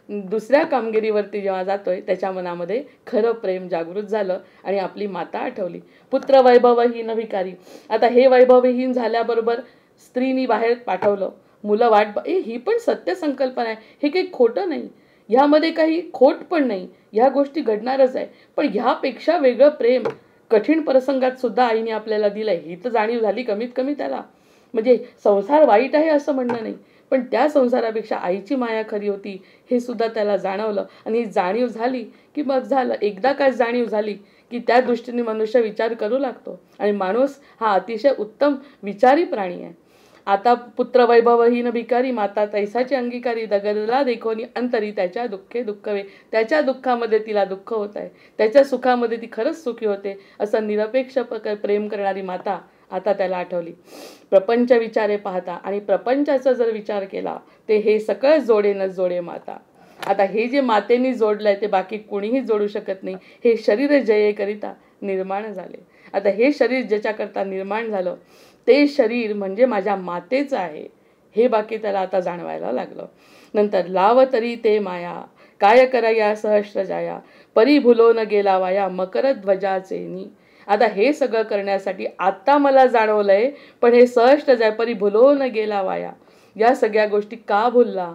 दुसऱ्या कामगिरीवरती जेव्हा जातोय, त्याच्या मनामध्ये खरं प्रेम जागृत झालं आणि आपली माता आठवली. पुत्र वैभवहीन भिकारी. आता हे वैभवहीन झाल्याबरोबर स्त्रीनी बाहेर पाठवलं. मुलं ही पण सत्य संकल्पना आहे, हे काही खोटं नाही, ह्यामध्ये काही खोट पण नाही, ह्या गोष्टी घडणारच आहे. पण ह्यापेक्षा वेगळं प्रेम कठीण प्रसंगात सुद्धा आईने आपल्याला दिलंय, ही तर जाणीव झाली कमीत कमी त्याला. म्हणजे संसार वाईट आहे असं म्हणणं नाही, पण त्या संसारापेक्षा आईची माया खरी होती हे सुद्धा त्याला जाणवलं. आणि ही जाणीव झाली की मग झालं. एकदा काय जाणीव झाली की त्या दृष्टीने मनुष्य विचार करू लागतो, आणि माणूस हा अतिशय उत्तम विचारी प्राणी आहे. आता पुत्र वैभवहीन भिकारी, माता तैसाची अंगीकारी, दगदला देखोनी अंतरी, त्याच्या दुःखे दुःखवे. त्याच्या दुःखामध्ये तिला दुःख होत आहे, त्याच्या सुखामध्ये ती खरंच सुखी होते, असं निरपेक्ष प्रेम करणारी माता आता त्याला आठवली. प्रपंच विचारे पाहता, आणि प्रपंचाचा जर विचार केला ते हे सगळं जोडे न जोडे माता. आता हे जे मातेने जोडलंय ते बाकी कोणीही जोडू शकत नाही. हे शरीर जयेकरिता निर्माण झाले. आता हे शरीर ज्याच्याकरता निर्माण झालं ते शरीर म्हणजे माझ्या मातेचं आहे, हे बाकी त्याला आता जाणवायला लागलं. नंतर लाव तरी ते माया, काय कराया सहस्र जाया, परी भुलो न गेला वाया, मकर ध्वजाचेनी. आता हे सगळं करण्यासाठी आता मला जाणवलंय, पण हे सहस्र जाय परी भुलो न गेला वाया, या सगळ्या गोष्टी का भुलला?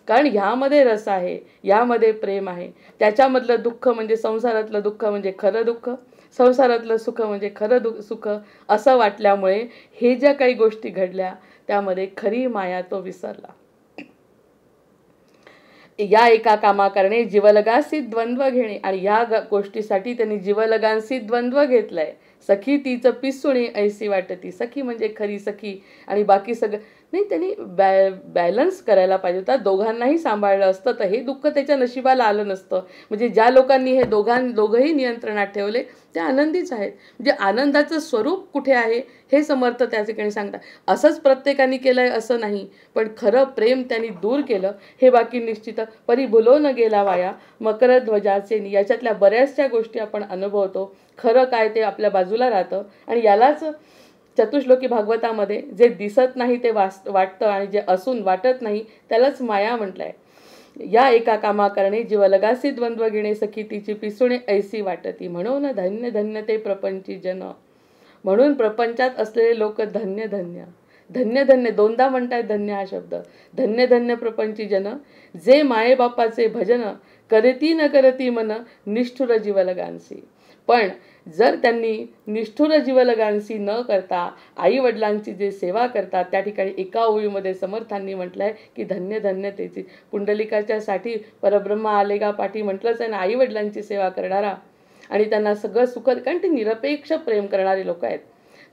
कारण ह्यामध्ये रस आहे, यामध्ये प्रेम आहे. त्याच्यामधलं दुःख म्हणजे संसारातलं दुःख म्हणजे खरं दुःख, संसारातलं सुख म्हणजे खरं सुख असं वाटल्यामुळे हे ज्या काही गोष्टी घडल्या त्यामध्ये खरी माया तो विसरला. या एका कामा करणे जीवलगासी द्वंद्व घेणे, आणि या गोष्टीसाठी त्यांनी जीवलगांशी द्वंद्व घेतलंय. सखी तीच पिसुणे ऐसी वाटती, सखी म्हणजे खरी सखी आणि बाकी सगळं नाही. त्यांनी बॅलन्स करायला पाहिजे होता, दोघांनाही सांभाळलं असतं तर हे दुःख त्याच्या नशिबाला आलं नसतं. म्हणजे ज्या लोकांनी हे दोघंही नियंत्रणात ठेवले त्या आनंदीच आहेत. म्हणजे आनंदाचं स्वरूप कुठे आहे हे समर्थ त्या ठिकाणी सांगतात. असंच प्रत्येकाने केलंय असं नाही, पण खरं प्रेम त्यांनी दूर केलं हे बाकी निश्चित. परी भुलो न गेला वाया, मकर ध्वजाचे. याच्यातल्या बऱ्याचशा गोष्टी आपण अनुभवतो, खरं काय ते आपल्या बाजूला राहतं. आणि यालाच चतुश्लोकी भागवतामध्ये जे दिसत नाही ते वाटतं, आणि जे असून वाटत नाही त्यालाच माया म्हटलंय. या एका कामा करणे जीवलगासी द्वंद्व घेणे, सखी तिची पिसुणे ऐसी वाटती, म्हणून धन्य धन्य ते प्रपंची जन. म्हणून प्रपंचात असलेले लोक धन्य धन्य धन्य धन्य, दोनदा म्हणतायत धन्य हा शब्द. धन्य धन्य प्रपंची जन, जे मायेबापाचे भजन, करती न करती मन, निष्ठुर जीवलगांसी. पण जर त्यांनी निष्ठुर जीवलगांसी न करता आई वडिलांची जे सेवा करतात, त्या ठिकाणी एका ओळीमध्ये समर्थांनी म्हटलंय की धन्य धन्य तेची. पुंडलिकाच्या साठी परब्रह्म आलेगा पाठी म्हटलंच आहे ना, आई वडिलांची सेवा करणारा आणि त्यांना सगळं सुख, कारण ते निरपेक्ष प्रेम करणारे लोक आहेत.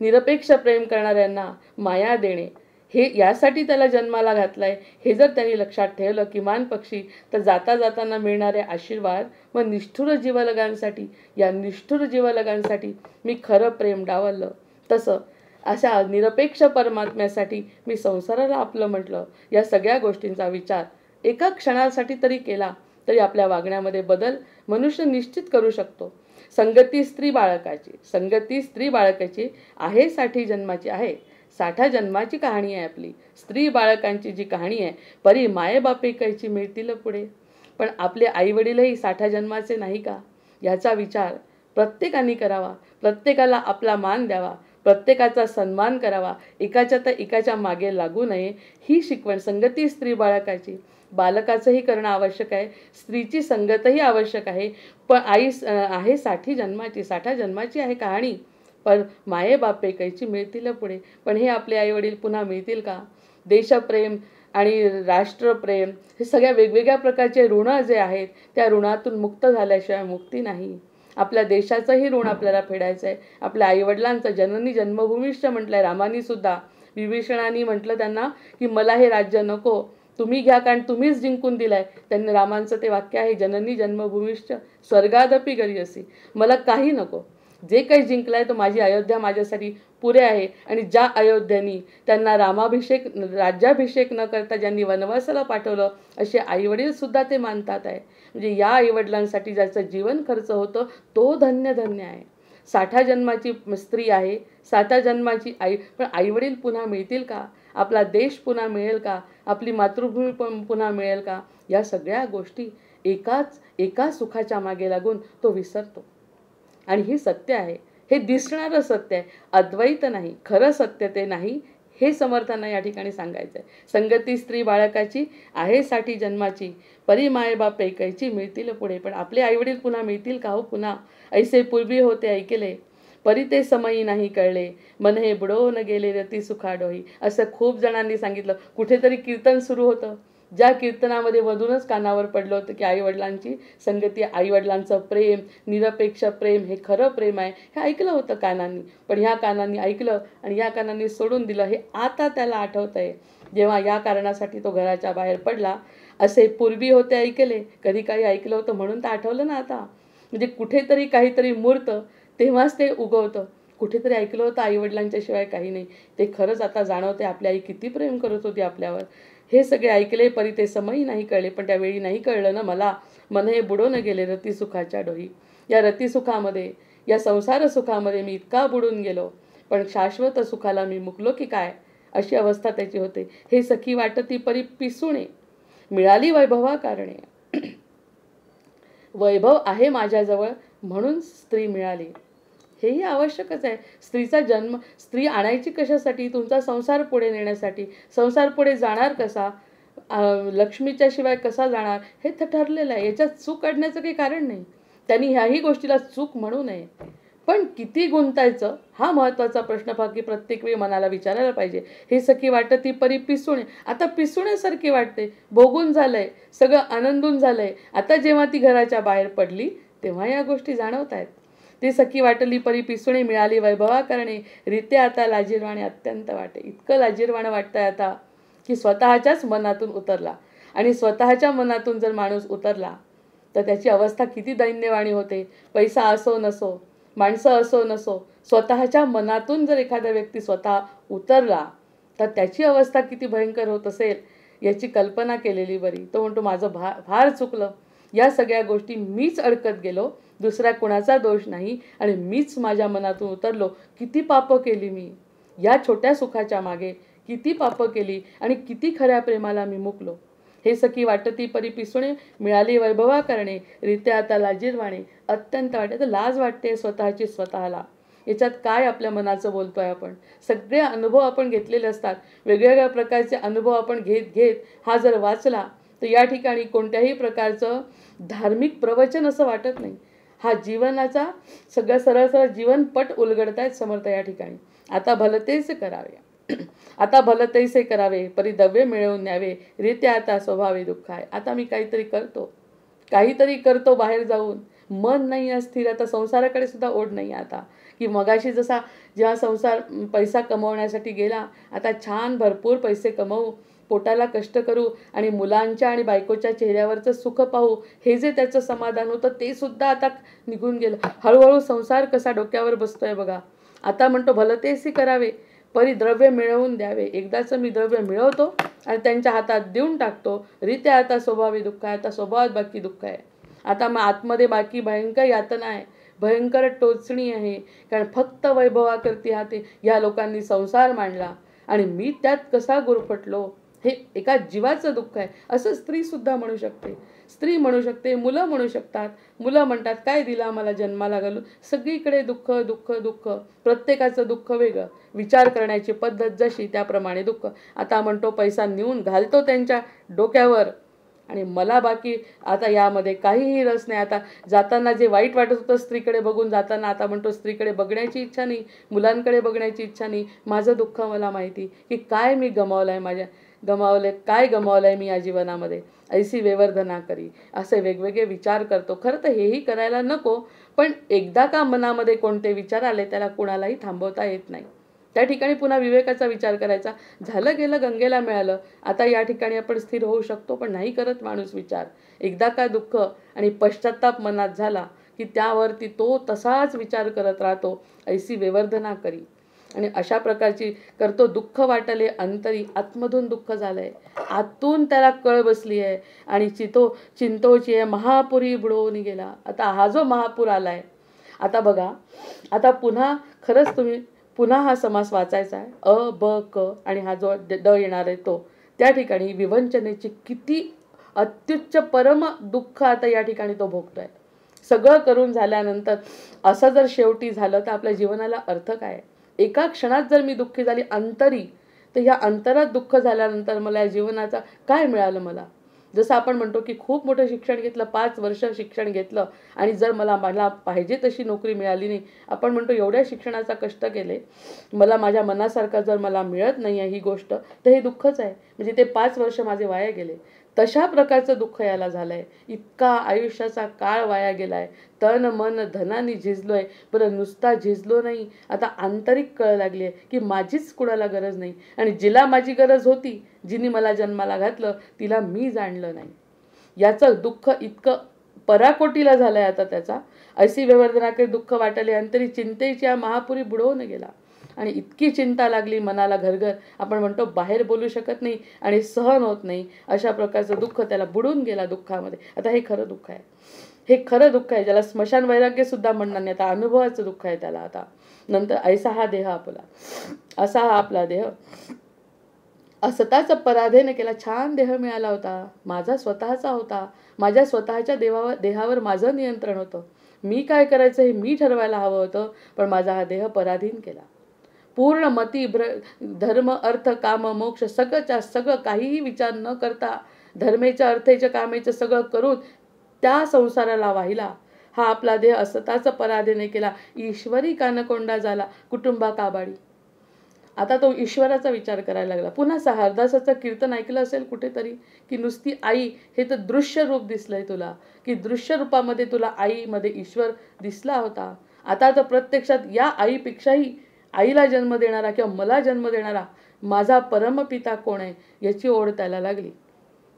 निरपेक्ष प्रेम करणाऱ्यांना माया देणे हे यासाठी त्याला जन्माला घातलाय, हे जर त्यांनी लक्षात ठेवलं किमान पक्षी, तर जाता जाताना मिळणारे आशीर्वाद व निष्ठुर जीवलगांसाठी, या निष्ठुर जीवलगांसाठी मी खरं प्रेम डावललं. तसं अशा निरपेक्ष परमात्म्यासाठी मी संसाराला आपलं म्हटलं. या सगळ्या गोष्टींचा विचार एका क्षणासाठी तरी केला तरी आपल्या वागण्यामध्ये बदल मनुष्य निश्चित करू शकतो. संगती स्त्री बाळकाची, संगती स्त्री बाळकाची आहे, 60 जन्माची आहे. 60 जन्माची कहाणी आहे आपली. स्त्री बाळकांची जी कहाणी आहे, परी मायेबापे कैची मिळतील पुढे. पण आपले आईवडीलही 60 जन्माचे नाही का, याचा विचार प्रत्येकाने करावा. प्रत्येकाला आपला मान द्यावा, प्रत्येकाचा सन्मान करावा, एकाच्या तर एकाच्या मागे लागू नये. ही शिकवण संगती स्त्री बाळकाची. बालकाचंही करणं आवश्यक आहे, स्त्रीची संगतही आवश्यक आहे. पण आई आहे 60 जन्माची, 60 जन्माची आहे कहाणी. पण माये बापे कैची मिळतील पुढे. पण हे आपले आईवडील पुन्हा मिळतील का? देशप्रेम आणि राष्ट्रप्रेम हे सगळ्या वेगवेगळ्या प्रकारचे ऋण जे आहेत, त्या ऋणातून मुक्त झाल्याशिवाय मुक्ती नाही. आपल्या देशाचंही ऋण आपल्याला फेडायचं आहे. आपल्या आईवडिलांचं जननी जन्मभूमिष्ठ म्हटलंय रामानी सुद्धा. विभीषणाने म्हटलं त्यांना की मला हे राज्य नको, तुम्ही घ्या कारण तुम्हीच जिंकून दिलाय. त्यांनी रामांचं ते वाक्य आहे, जननी जन्मभूमिश्च स्वर्गादपि गरीयसी. मला काही नको, जे काही जिंकलंय तो माझी अयोध्या माझ्यासाठी पुरे आहे. आणि ज्या अयोध्यानी त्यांना रामाभिषेक राज्याभिषेक न करता ज्यांनी वनवासाला पाठवलं असे आईवडील सुद्धा ते मानतात आहे. म्हणजे या आईवडिलांसाठी ज्याचं जीवन खर्च होतं तो धन्य धन्य आहे. 60 जन्माची स्त्री आहे, 60 जन्माची आई, पण आईवडील पुन्हा मिळतील का? आपला देश पुन्हा मिळेल का? आपली मातृभूमी पुन्हा मिळेल का? या सगळ्या गोष्टी एका सुखाच्या मागे लागून तो विसरतो. आणि ही सत्य आहे, हे दिसणारं सत्य आहे, अद्वैत नाही, खरं सत्य ते नाही, हे समर्थांना या ठिकाणी सांगायचं आहे. संगती स्त्री बाळकाची आहे 60 जन्माची, परी मायबाप ऐकायची मिळतील पुढे. पण आपले आईवडील पुन्हा मिळतील का हो? पुन्हा ऐसे पूर्वी होते ऐकले, परी ते समयी नाही कळले, मन हे बुडवून गेले रती सुखाडोही. असं खूप जणांनी सांगितलं. कुठेतरी कीर्तन सुरू होतं, ज्या कीर्तनामध्ये मधूनच कानावर पडलं होतं की आईवडिलांची संगती, आईवडिलांचं प्रेम, निरपेक्ष प्रेम हे खरं प्रेम आहे, हे ऐकलं होतं कानांनी. पण ह्या कानांनी ऐकलं आणि या कानांनी सोडून दिलं, हे आता त्याला आठवत आहे जेव्हा या कारणासाठी तो घराच्या बाहेर पडला. असे पूर्वी होते ऐकले, कधी काही ऐकलं होतं म्हणून तर आठवलं ना आता. म्हणजे कुठेतरी काहीतरी मूर्त तेव्हाच ते उगवतं. कुठेतरी ऐकलं होतं आईवडिलांच्या शिवाय काही नाही, ते खरंच आता जाणवते. आपली आई किती प्रेम करत होती आपल्यावर. हे सगळे ऐकले, परी ते समयी नाही कळले. पण त्यावेळी नाही कळलं ना मला. मन हे बुडून गेले रतिसुखाच्या डोही. या रतिसुखामध्ये, या संसार सुखामध्ये मी इतका बुडून गेलो, पण शाश्वत सुखाला मी मुकलो की काय, अशी अवस्था त्याची होते. हे सखी वाटती परी पिसुणे, मिळाली वैभवा कारणे. वैभव आहे माझ्याजवळ म्हणून स्त्री मिळाली, हेही आवश्यकच आहे. स्त्रीचा जन्म, स्त्री आणायची कशासाठी? तुमचा संसार पुढे नेण्यासाठी. संसार पुढे जाणार कसा? लक्ष्मीच्या शिवाय कसा जाणार हे तर ठरलेलं आहे. याच्यात चूक काढण्याचं काही कारण नाही. त्यांनी ह्याही गोष्टीला चूक म्हणू नये. पण किती गुंतायचं हा महत्त्वाचा प्रश्न बाकी प्रत्येक वेळी मनाला विचारायला पाहिजे. हे सखी वाटती परी पिसुणे. आता पिसुण्यासारखी वाटते, भोगून झालंय, सगळं आनंदून झालंय. आता जेव्हा ती घराच्या बाहेर पडली तेव्हा या गोष्टी जाणवत आहेत. ती सखी वाटली परी पिसुणे, मिळाली वैभवा करणे, रीते आता लाजीरवाणे अत्यंत वाटे. इतकं लाजीरवाणं वाटतंय आता की स्वतःच्याच मनातून उतरला. आणि स्वतःच्या मनातून जर माणूस उतरला तर त्याची अवस्था किती दैन्यवाणी होते. पैसा असो नसो, माणसं असो नसो, स्वतःच्या मनातून जर एखादा व्यक्ती स्वतः उतरला तर त्याची अवस्था किती भयंकर होत असेल याची कल्पना केलेली बरी. तो म्हणतो माझं फार चुकलं, या सगळ्या गोष्टी मीच अडकत गेलो, दुसऱ्या कुणाचा दोष नाही, आणि मीच माझ्या मनातून उतरलो. किती पापं केली मी, या छोट्या सुखाच्या मागे किती पापं केली आणि किती खऱ्या प्रेमाला मी मुकलो. हे सखी वाटती परी पिसुणे, मिळाली वैभवा करणे, रीते आता लाजीरवाणे अत्यंत वाटे. तर लाज वाटते स्वतःची स्वतःला. याच्यात काय आपल्या मनाचं बोलतोय आपण? सगळे अनुभव आपण घेतलेले असतात, वेगवेगळ्या प्रकारचे अनुभव आपण घेत घेत हा जर वाचला तर या ठिकाणी कोणत्याही प्रकारचं धार्मिक प्रवचन असं वाटत नाही. हा जीवनाचा सगळं सरळ सरळ जीवनपट उलगडतायत समर्थ या ठिकाणी. आता भलतेच करावे, आता भलतेसे करावे, परिदव्य मिळवून न्यावे, रीते आता स्वभावे दुःख आहे. आता मी काहीतरी करतो बाहेर जाऊन, मन नाही अस्थिर. आता संसाराकडे सुद्धा ओढ नाही आता. की मगाशी जसा जेव्हा संसार पैसा कमवण्यासाठी गेला, आता छान भरपूर पैसे कमवू, पोटाला कष्ट करू आणि मुलांच्या आणि बायकोच्या चेहऱ्यावरचं सुख पाहू, हे जे त्याचं समाधान होतं ते सुद्धा आता निघून गेलं. हळूहळू संसार कसा डोक्यावर बसतोय बघा. आता म्हणतो भलतेसी करावे, परिद्रव्य मिळवून द्यावे. एकदाचं मी द्रव्य मिळवतो आणि त्यांच्या हातात देऊन टाकतो. रीते आता स्वभावी दुःख आहे. आता स्वभावात बाकी दुःख आहे. आता मग आतमध्ये बाकी भयंकर यातना आहे, भयंकर टोचणी आहे. कारण फक्त वैभवा करती हाते ह्या लोकांनी संसार मांडला आणि मी त्यात कसा गुरफटलो, हे एका जीवाचं दुःख आहे. असं स्त्री सुद्धा म्हणू शकते. स्त्री म्हणू शकते, मुलं म्हणू शकतात. मुलं म्हणतात काय दिला मला जन्माला घालून. सगळीकडे दुःख दुःख दुःख, प्रत्येकाचं दुःख वेगळं, विचार करण्याची पद्धत जशी त्याप्रमाणे दुःख. आता म्हणतो पैसा नेऊन घालतो त्यांच्या डोक्यावर आणि मला बाकी आता यामध्ये काहीही रस नाही. आता जाताना जे वाईट वाटत होतं स्त्रीकडे बघून जाताना, आता म्हणतो स्त्रीकडे बघण्याची इच्छा नाही, मुलांकडे बघण्याची इच्छा नाही. माझं दुःख मला माहिती की काय मी काय गमावलंय मी या जीवनामध्ये. ऐसी वेवर्धना करी, असे वेगवेगळे विचार करतो. खरं तर हेही करायला नको, पण एकदा का मनामध्ये कोणते विचार आले त्याला कुणालाही थांबवता येत नाही. त्या ठिकाणी पुन्हा विवेकाचा विचार करायचा. झालं गेलं, गंगेला मिळालं, आता या ठिकाणी आपण स्थिर होऊ शकतो. पण नाही करत माणूस विचार. एकदा का दुःख आणि पश्चाताप मनात झाला की त्यावरती तो तसाच विचार करत राहतो. ऐसी विवर्धना करी. आणि अशा प्रकारची करतो. दुःख वाटले अंतरी, आतमधून दुःख झालंय, आतून त्याला कळ बसली आहे आणि चिंतोची आहे महापुरी बुडवून गेला. आता हा जो महापूर आलाय, आता बघा, आता पुन्हा खरंच तुम्ही पुन्हा हा समास वाचायचा आहे. अ ब क आणि हा जो ड येणार आहे तो, त्या ठिकाणी विवंचनेची किती अत्युच्च परम दुःख आता या ठिकाणी तो भोगतोय. सगळं करून झाल्यानंतर असं जर शेवटी झालं तर आपल्या जीवनाला अर्थ काय? एका क्षणात जर मी दुःखी झाली अंतरी, तर ह्या अंतरात दुःख झाल्यानंतर मला या जीवनाचा काय मिळालं? मला जसं आपण म्हणतो की खूप मोठं शिक्षण घेतलं, 5 वर्ष शिक्षण घेतलं आणि जर मला पाहिजे तशी नोकरी मिळाली नाही. आपण म्हणतो एवढ्या शिक्षणाचा कष्ट केले, मला माझ्या मनासारखं जर मला मिळत नाही आहे ही गोष्ट, तर हे दुःखच आहे. म्हणजे ते 5 वर्ष माझे वाया गेले. तशा प्रकारचं दुःख याला झालंय. इतका आयुष्याचा काळ वाया गेलाय. तन मन धनाने झिजलोय. बरं, नुसता झिजलो नाही, आता आंतरिक कळ लागली आहे की माझीच कुणाला गरज नाही आणि जिला माझी गरज होती, जिने मला जन्माला घातलं, तिला मी जाणलं नाही. याचं दुःख इतकं पराकोटीला झालंय आता त्याचा. ऐसी विवर्धनाकडे दुःख वाटले अंतरी, चिंतेच्या महापुरी बुडवून गेला. आणि इतकी चिंता लागली मनाला, घरघर आपण म्हणतो बाहेर बोलू शकत नाही आणि सहन होत नाही. अशा प्रकारचं दुःख त्याला बुडून गेला दुःखामध्ये. आता हे खरं दुःख आहे. हे खरं दुःख आहे, ज्याला स्मशान वैराग्य सुद्धा म्हणणार नाही. आता अनुभवाचं दुःख आहे त्याला. आता नंतर ऐसा हा देह आपला, असा हा आपला देह असताच पराधीन केला. छान देह मिळाला होता, माझा स्वतःचा होता. माझ्या स्वतःच्या देहावर माझं नियंत्रण होतं. मी काय करायचं हे मी ठरवायला हवं होतं, पण माझा हा देह पराधीन केला. पूर्ण मती धर्म अर्थ काम मोक्ष सगळंच्या सगळं काहीही विचार न करता, धर्मेच्या अर्थेच्या कामेचं सगळं करून त्या संसाराला वाहिला. हा आपला देह असताच पराधीन केला. ईश्वरी कानकोंडा झाला, कुटुंबा काबाडी. आता तो ईश्वराचा विचार करायला लागला. पुन्हा हरदासाचं कीर्तन ऐकलं असेल कुठेतरी, की नुसती आई, हे तर दृश्य रूप दिसलंय तुला, की दृश्य रूपामध्ये तुला आईमध्ये ईश्वर दिसला होता. आता तर प्रत्यक्षात या आईपेक्षाही आईला जन्म देणारा किंवा मला जन्म देणारा माझा परमपिता कोण आहे याची ओढ त्याला लागली.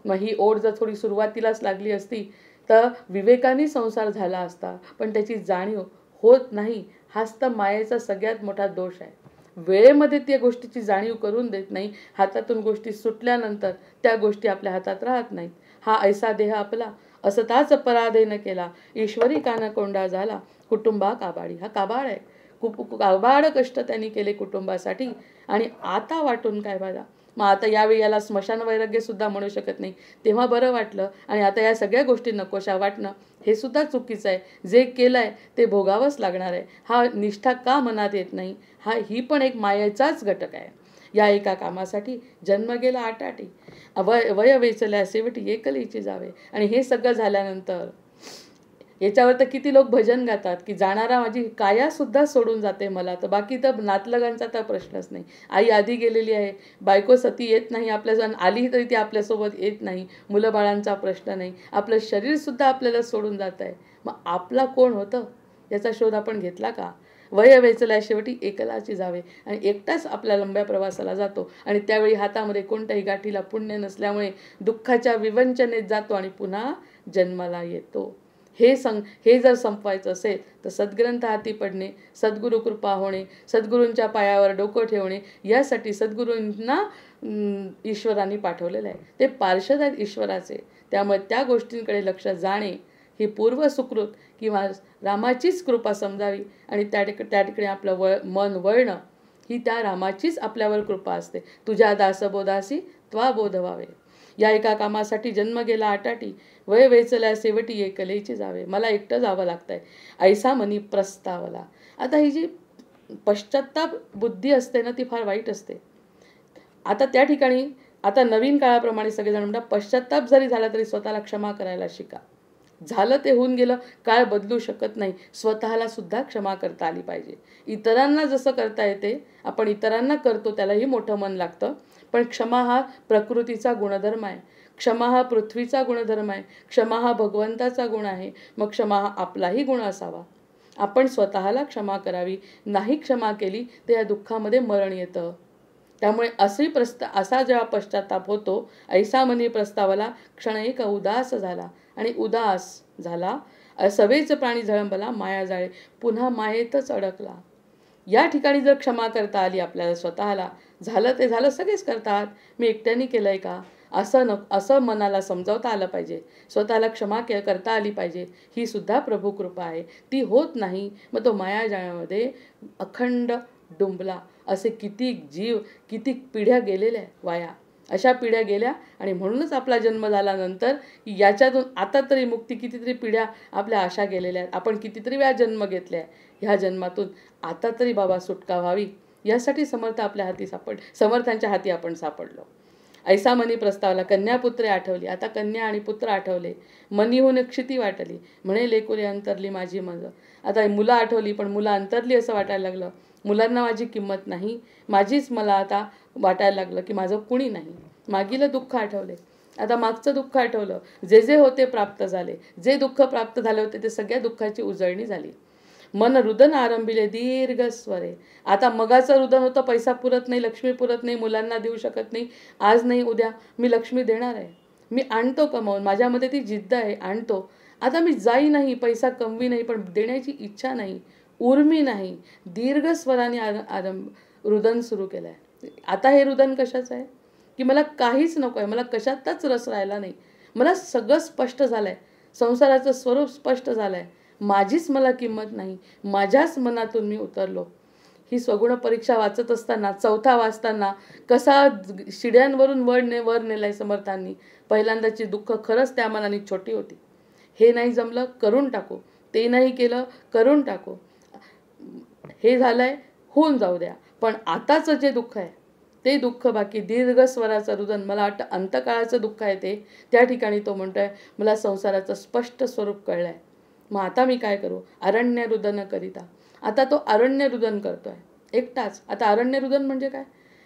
मग ही ओढ जर थोडी सुरुवातीलाच लागली असती तर विवेकाने संसार झाला असता, पण त्याची जाणीव होत नाही. हाच तर मायेचा सगळ्यात मोठा दोष आहे. वेळेमध्ये त्या गोष्टीची जाणीव करून देत नाही. हातातून गोष्टी सुटल्यानंतर त्या गोष्टी आपल्या हातात राहत नाहीत. हा ऐसा देह आपला असताच पराधीन केला, ईश्वरी कानकोंडा झाला, कुटुंबा काबाडी. हा काबाड आहे. काबाड कष्ट त्यांनी केले कुटुंबासाठी. आणि आता वाटून काय माझा? मग आता यावेळी याला स्मशान वैराग्य सुद्धा म्हणू शकत नाही. तेव्हा बरं वाटलं आणि आता या सगळ्या गोष्टी नकोशा वाटणं हे सुद्धा चुकीचं आहे. जे केलंय ते भोगावंच लागणार आहे. हा निष्ठा का मनात येत नाही? ही पण एक मायेचाच घटक आहे. या एका कामासाठी जन्म गेला आटाटी, वय वेचल्या शेवटी एकलीची जावे. आणि हे सगळं झाल्यानंतर याच्यावर तर किती लोक भजन गातात की जाणारा माझी काया सुद्धा सोडून जाते मला, तर बाकी तर नातलगांचा तर प्रश्नच नाही. आई आधी गेलेली आहे, बायको सती येत नाही आपल्या, आली तरी ती आपल्यासोबत येत नाही, मुलं बाळांचा प्रश्न नाही, आपलं शरीर सुद्धा आपल्याला सोडून जात आहे. मग आपला कोण होतं याचा शोध आपण घेतला का? वय वेचल्या शेवटी एकलाची जावे. आणि एकटाच आपल्या लंब्या प्रवासाला जातो आणि त्यावेळी हातामध्ये कोणत्याही गाठीला पुण्य नसल्यामुळे दुःखाच्या विवंचनेत जातो आणि पुन्हा जन्माला येतो. हे जर संपवायचं असेल तर सद्ग्रंथ हाती पडणे, सद्गुरू कृपा होणे, सद्गुरूंच्या पायावर डोकं ठेवणे, यासाठी सद्गुरूंना ईश्वरांनी पाठवलेलं आहे. ते पार्षद आहेत ईश्वराचे. त्यामुळे त्या गोष्टींकडे लक्ष जाणे ही पूर्व सुकृत किंवा रामाचीच कृपा समजावी आणि त्या ठिकाणी आपलं मन वळणं ही त्या रामाचीच आपल्यावर कृपा असते. तुझ्या दासबोधासी त्वा बोध व्हावे. या एका कामासाठी जन्म गेला आटाटी, वय वेचल्या शेवटी एकलेची जावे. मला एकटं जावं लागतंय, ऐसा मनी प्रस्तावला. आता ही जी पश्चाताप बुद्धी असते ना, ती फार वाईट असते. आता त्या ठिकाणी आता नवीन काळाप्रमाणे सगळेजण म्हणतात पश्चाताप जरी झाला तरी स्वतःला क्षमा करायला शिका. झालं ते होऊन गेलं, काळ बदलू शकत नाही. स्वतःला सुद्धा क्षमा करता आली पाहिजे. इतरांना जसं करता येते, आपण इतरांना करतो त्यालाही मोठं मन लागतं. पण क्षमा हा प्रकृतीचा गुणधर्म आहे. क्षमा हा पृथ्वीचा गुणधर्म आहे. क्षमा हा भगवंताचा गुण आहे. मग क्षमा हा आपलाही गुण असावा. आपण स्वतःला क्षमा करावी. नाही क्षमा केली तर या दुःखामध्ये मरण येतं. त्यामुळे असा जेव्हा पश्चाताप होतो, ऐसा मनी प्रस्तावला क्षण एक उदास झाला, आणि उदास झाला सवेच प्राणी झळंबला, माया जाळे पुन्हा मायेतच अडकला. या ठिकाणी जर क्षमा करता आली आपल्याला स्वतःला, झालं ते झालं, सगळेच करतात, मी एकट्याने केलंय का, असं मनाला समजावता आलं पाहिजे. स्वतःला क्षमा करता आली पाहिजे. ही सुद्धा प्रभू कृपा आहे. ती होत नाही, मग तो मायाजाळामध्ये अखंड डुंबला. असे कितीक जीव, कितीक पिढ्या गेलेल्या वाया, अशा पिढ्या गेल्या. आणि म्हणूनच आपला जन्म झाल्यानंतर याच्यातून आता तरी मुक्ती, कितीतरी पिढ्या आपल्या आशा गेलेल्या आहेत. आपण कितीतरी वेळा जन्म घेतले आहे. ह्या जन्मातून आता तरी बाबा सुटका व्हावी, यासाठी समर्थांच्या हाती आपण सापडलो. ऐसा मनी प्रस्तावला, कन्यापुत्रे आठवली. आता कन्या आणि पुत्र आठवले. मनीहून क्षिती वाटली, म्हणे लेकुरे अंतरली माझी मज. आता मुलं आठवली, पण मुलं अंतरली असं वाटायला लागलं. मुलांना माझी किंमत नाही, माझीच मला आता वाटायला लागलं की माझं कुणी नाही. मागील दुःख आठवले, आता मागचं दुःख आठवलं. जे जे होते प्राप्त झाले, जे दुःख प्राप्त झाले होते ते सगळ्या दुःखाची उजळणी झाली. मन रुदन आरंभिले दीर्घ स्वरे. आता मगाचं रुदन होतं, पैसा पुरत नाही, लक्ष्मी पुरत नाही, मुलांना देऊ शकत नाही, आज नाही उद्या मी लक्ष्मी देणार आहे, मी आणतो कमावून, माझ्यामध्ये ती जिद्द आहे, आणतो. आता मी जाई नाही, पैसा कमवी नाही, पण देण्याची इच्छा नाही, उर्मी नाही. दीर्घ स्वराने रुदन सुरू केलं आहे. आता हे रुदन कशाचं आहे की मला काहीच नको आहे, मला कशातच रस राहिला नाही, मला सगळं स्पष्ट झालं आहे, संसाराचं स्वरूप स्पष्ट झालं आहे, माझीच मला किंमत नाही, माझ्याच मनातून मी उतरलो. ही स्वगुण परीक्षा वाचत असताना, चौथा वाचताना कसा शिड्यांवरून वर नेलाय समर्थांनी. पहिल्यांदाची दुःख खरंच त्या मनाने छोटी होती. हे नाही जमलं, करून टाकू, ते नाही केलं, करून टाकू, हे झालंय, होऊन जाऊ द्या. पण आताचं जे दुःख आहे ते दुःख बाकी. दीर्घ स्वराचं रुदन, मला वाटतं अंतकाळाचं दुःख आहे ते. त्या ठिकाणी तो म्हणतोय, मला संसाराचं स्पष्ट स्वरूप कळलंय, मग आता मी काय करू. अरण्य रुदन करिता. आता तो अरण्य रुदन करतोय एकटाच. आता अरण्य रुदन म्हणजे काय,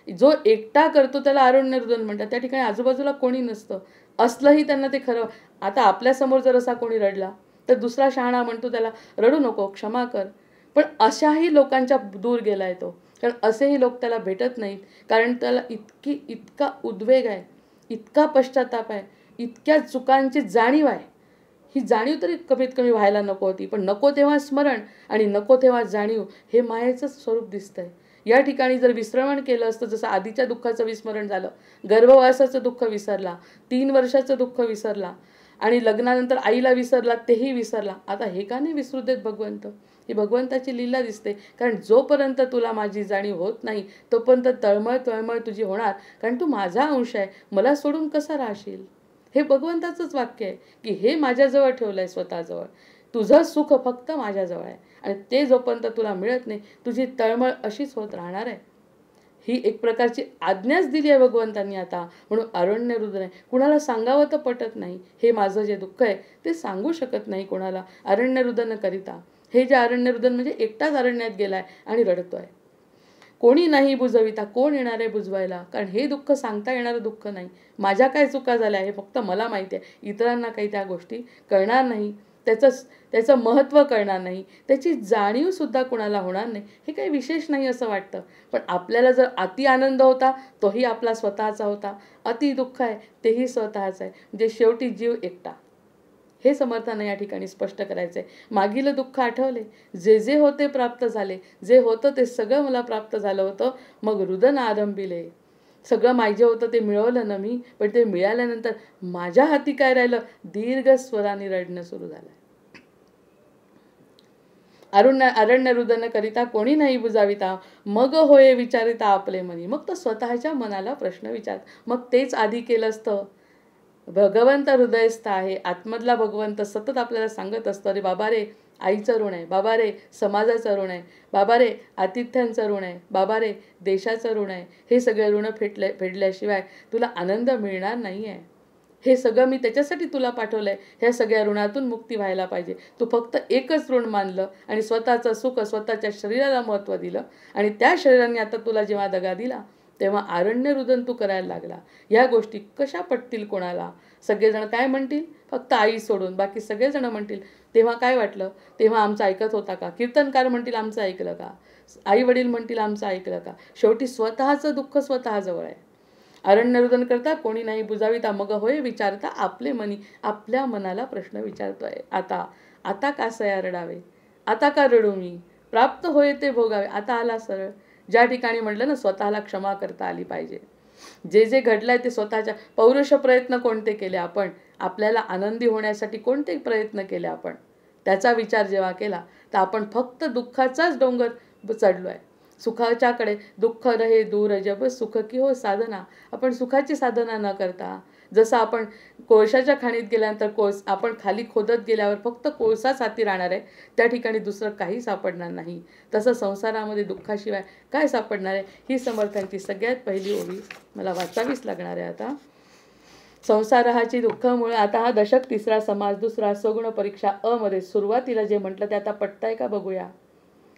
जो एकटा करतो त्याला अरण्य रुदन म्हणतात. त्या ठिकाणी आजूबाजूला कोणी नसतं, असलंही त्यांना ते खरं. आता आपल्यासमोर जर असा कोणी रडला तर दुसरा शहाणा म्हणतो त्याला, रडू नको, क्षमा कर. पण अशाही लोकांच्या दूर गेलाय तो, कारण असेही लोक त्याला भेटत नाहीत. कारण त्याला इतका उद्वेग आहे, इतका पश्चाताप आहे, इतक्या चुकांची जाणीव आहे. ही जाणीव तरी कमीत कमी व्हायला नको होती, पण नको तेव्हा स्मरण आणि नको तेव्हा जाणीव, हे मायेचंच स्वरूप दिसतंय. या ठिकाणी जर विस्मरण केलं असतं, जसं आधीच्या दुःखाचं विस्मरण झालं, गर्भवासाचं दुःख विसरला, 3 वर्षाचं दुःख विसरला, आणि लग्नानंतर आईला विसरला, तेही विसरला. आता हे का नाही विसरू देत भगवंत. ही भगवंताची लीला दिसते. कारण जोपर्यंत तुला माझी जाणीव होत नाही तोपर्यंत तळमळ तुझी होणार, कारण तू माझा अंश आहे, मला सोडून कसा राहशील. हे भगवंताचंच वाक्य आहे की हे माझ्याजवळ ठेवलंय, स्वतःजवळ. तुझं सुख फक्त माझ्याजवळ आहे, आणि ते जोपर्यंत तुला मिळत नाही तुझी तळमळ अशीच होत राहणार आहे. ही एक प्रकारची आज्ञाच दिली आहे भगवंतांनी आता. म्हणून अरण्य रुदन आहे. कुणाला सांगावं तर पटत नाही, हे माझं जे दुःख आहे ते सांगू शकत नाही कोणाला. अरण्य रुदन करिता, हे जे अरण्य रुदन म्हणजे एकटाच अरण्यात गेलाय आणि रडतोय. कोणी नाही बुजविता, कोण येणार आहे बुजवायला. कारण हे दुःख सांगता येणारं दुःख नाही. माझ्या काय चुका झाल्या हे फक्त मला माहिती आहे, इतरांना काही त्या गोष्टी कळणार नाही, त्याचं महत्त्व कळणार नाही, त्याची जाणीवसुद्धा कुणाला होणार नाही. हे काही विशेष नाही असं वाटतं. पण आपल्याला जर अति आनंद होता तोही आपला स्वतःचा होता, अति दुःख आहे तेही स्वतःचं आहे, म्हणजे शेवटी जीव एकटा. हे समर्थांना या ठिकाणी स्पष्ट करायचं आहे. मागील दुःख आठवले, जे जे होते प्राप्त झाले, जे होतं ते सगळं मला प्राप्त झालं होतं, मग रुदन आरंभिले. सगळं माझे होतं ते मिळवलं ना मी, पण ते मिळाल्यानंतर माझ्या हाती काय राहिलं, दीर्घ स्वराने रडणं सुरू झालं. अरण्य रुदन करिता कोणी नाही बुजाविता, मग होय विचारिता आपले मनी. मग तो स्वतःच्या मनाला प्रश्न विचार. मग तेच आधी केलं असतं. भगवंत हृदयस्थ आहे, आतमधला भगवंत सतत आपल्याला सांगत असतो, अरे बाबा रे, आईचं ऋण आहे, बाबा रे समाजाचं ऋण आहे, बाबा रे आतिथ्यांचं ऋण आहे, बाबा रे देशाचं ऋण आहे. हे सगळे ऋण फेडल्याशिवाय तुला आनंद मिळणार नाही आहे. हे सगळं मी त्याच्यासाठी तुला पाठवलंय, ह्या सगळ्या ऋणातून मुक्ती व्हायला पाहिजे. तू फक्त एकच ऋण मानलं आणि स्वतःचं सुख, स्वतःच्या शरीराला महत्त्व दिलं, आणि त्या शरीराने आता तुला जेव्हा दगा दिला तेव्हा आरण्य रुदन तू करायला लागला. ह्या गोष्टी कशा पटतील कोणाला? सगळेजण काय म्हणतील? फक्त आई सोडून बाकी सगळेजण म्हणतील. तेव्हा काय वाटलं? तेव्हा आमचं ऐकत होता का? कीर्तनकार म्हणतील आमचं ऐकलं का? आई वडील म्हणतील आमचं ऐकलं का? शेवटी स्वतःचं दुःख स्वतःजवळ आहे. अरण्यरुदन करता कोणी नाही बुजाविता मग होय विचारता आपले मनी. आपल्या मनाला प्रश्न विचारतोय. आता आता का सया रडावे? आता का रडू मी? प्राप्त होय ते भोगावे. आता आला सरळ. ज्या ठिकाणी म्हटलं ना स्वतःला क्षमा करता आली पाहिजे. जे जे घडलंय ते स्वतःच्या पौरुष प्रयत्न कोणते केले आपण? आपल्याला आनंदी होण्यासाठी कोणते प्रयत्न केले आपण? त्याचा विचार जेव्हा केला तर आपण फक्त दुःखाचाच डोंगर चढलोय. सुखाच्याकडे दुःख रहे दूर जब सुख की हो साधना. आपण सुखाची साधना न करता जसं आपण कोळशाच्या खाणीत गेल्यानंतर आपण खाली खोदत गेल्यावर फक्त कोळसाच हाती राहणार आहे, त्या ठिकाणी दुसरं काही सापडणार नाही. तसं संसारामध्ये दुःखाशिवाय काय सापडणार आहे? ही समर्थांची सगळ्यात पहिली ओवी मला वाचावीच लागणार आहे. आता संसाराची दुःखामुळे आता हा दशक तिसरा समास दुसरा सगुण परीक्षा अ मध्ये सुरुवातीला जे म्हटलं ते आता पटतंय का बघूया.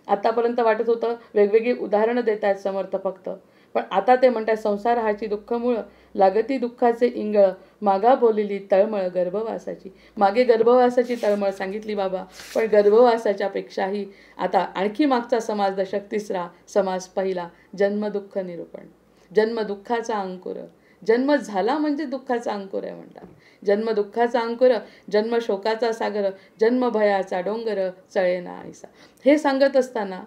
आतापर्यंत वाटत होतं वेगवेगळी उदाहरणं देत आहेत समर्थ फक्त, पण आता ते म्हणतात संसार हाची दुःखमुळं लागती दुःखाचे इंगळ मागा बोलिली तळमळ गर्भवासाची. मागे गर्भवासाची तळमळ सांगितली बाबा, पण गर्भवासाच्या पेक्षाही आता आणखी मागचा समास दशक तिसरा समास पहिला जन्मदुःख निरूपण. जन्मदुःखाचा अंकुर. जन्म झाला म्हणजे दुःखाचा अंकुर आहे म्हणतात. जन्म दुःखाचा अंकुर, जन्म शोकाचा सागर, जन्म भयाचा डोंगर चळेना ऐसा. हे सांगत असताना